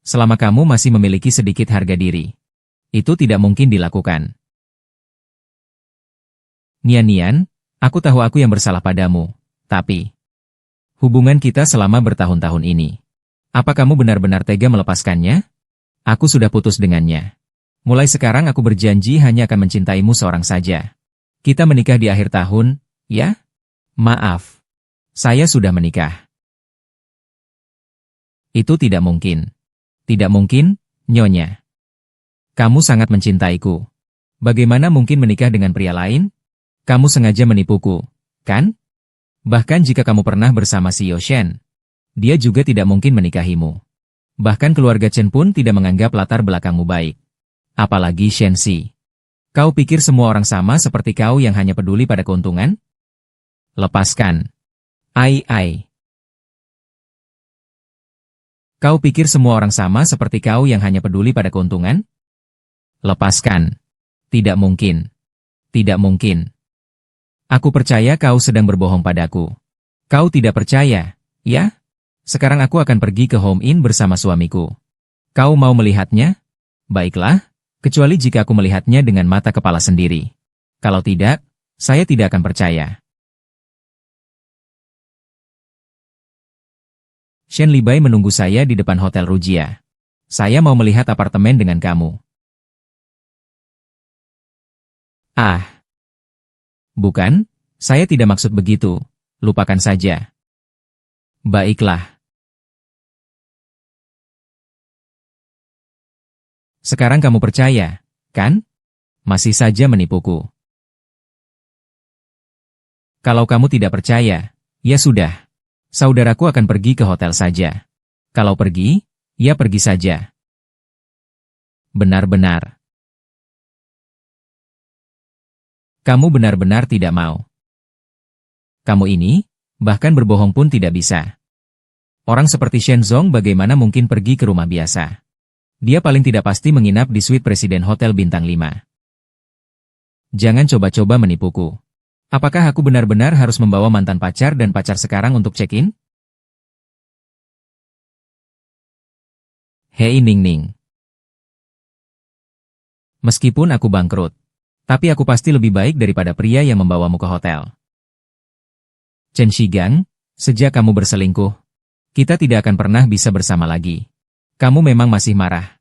Selama kamu masih memiliki sedikit harga diri. Itu tidak mungkin dilakukan. Nian, aku tahu aku yang bersalah padamu, tapi hubungan kita selama bertahun-tahun ini. Apa kamu benar-benar tega melepaskannya? Aku sudah putus dengannya. Mulai sekarang aku berjanji hanya akan mencintaimu seorang saja. Kita menikah di akhir tahun, ya? Maaf. Saya sudah menikah. Itu tidak mungkin. Tidak mungkin, Nyonya. Kamu sangat mencintaiku. Bagaimana mungkin menikah dengan pria lain? Kamu sengaja menipuku, kan? Bahkan jika kamu pernah bersama si Shen, dia juga tidak mungkin menikahimu. Bahkan keluarga Chen pun tidak menganggap latar belakangmu baik. Apalagi Shen Si. Kau pikir semua orang sama seperti kau yang hanya peduli pada keuntungan? Lepaskan. Ai. Kau pikir semua orang sama seperti kau yang hanya peduli pada keuntungan? Lepaskan. Tidak mungkin. Tidak mungkin. Aku percaya kau sedang berbohong padaku. Kau tidak percaya, ya? Sekarang aku akan pergi ke Home Inn bersama suamiku. Kau mau melihatnya? Baiklah, kecuali jika aku melihatnya dengan mata kepala sendiri. Kalau tidak, saya tidak akan percaya. Shen Libai menunggu saya di depan Hotel Rujia. Saya mau melihat apartemen dengan kamu. Ah, bukan, saya tidak maksud begitu. Lupakan saja. Baiklah. Sekarang kamu percaya, kan? Masih saja menipuku. Kalau kamu tidak percaya, ya sudah. Saudaraku akan pergi ke hotel saja. Kalau pergi, ya pergi saja. Benar-benar. Kamu benar-benar tidak mau. Kamu ini, bahkan berbohong pun tidak bisa. Orang seperti Shenzong bagaimana mungkin pergi ke rumah biasa? Dia paling tidak pasti menginap di suite Presiden Hotel Bintang 5. Jangan coba-coba menipuku. Apakah aku benar-benar harus membawa mantan pacar dan pacar sekarang untuk check-in? Hei Ning-Ning. Meskipun aku bangkrut, tapi aku pasti lebih baik daripada pria yang membawamu ke hotel. Chen Shigang, sejak kamu berselingkuh, kita tidak akan pernah bisa bersama lagi. Kamu memang masih marah.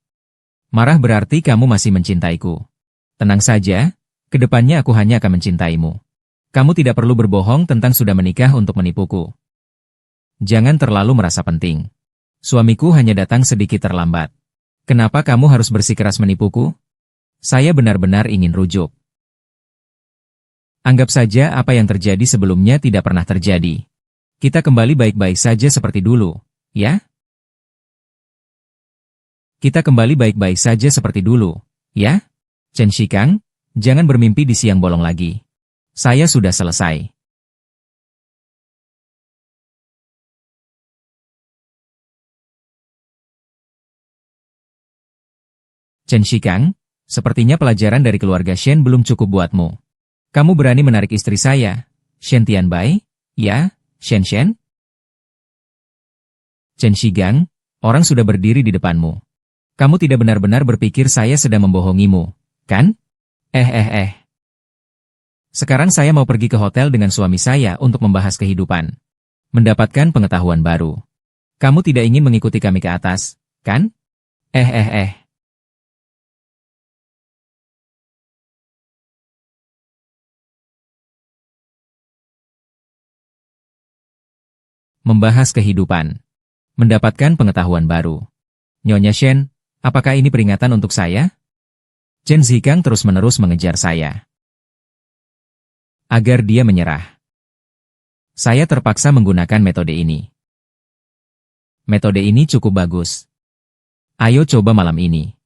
Marah berarti kamu masih mencintaiku. Tenang saja, kedepannya aku hanya akan mencintaimu. Kamu tidak perlu berbohong tentang sudah menikah untuk menipuku. Jangan terlalu merasa penting. Suamiku hanya datang sedikit terlambat. Kenapa kamu harus bersikeras menipuku? Saya benar-benar ingin rujuk. Anggap saja apa yang terjadi sebelumnya tidak pernah terjadi. Kita kembali baik-baik saja seperti dulu, ya? Kita kembali baik-baik saja seperti dulu, ya? Chen Shikang, jangan bermimpi di siang bolong lagi. Saya sudah selesai. Chen Shikang, sepertinya pelajaran dari keluarga Shen belum cukup buatmu. Kamu berani menarik istri saya, Shen Tianbai? Ya, Shen? Chen Shigang, orang sudah berdiri di depanmu. Kamu tidak benar-benar berpikir saya sedang membohongimu, kan? Sekarang saya mau pergi ke hotel dengan suami saya untuk membahas kehidupan. Mendapatkan pengetahuan baru. Kamu tidak ingin mengikuti kami ke atas, kan? Membahas kehidupan. Mendapatkan pengetahuan baru. Nyonya Shen, apakah ini peringatan untuk saya? Chen Zikang terus-menerus mengejar saya. Agar dia menyerah. Saya terpaksa menggunakan metode ini. Metode ini cukup bagus. Ayo coba malam ini.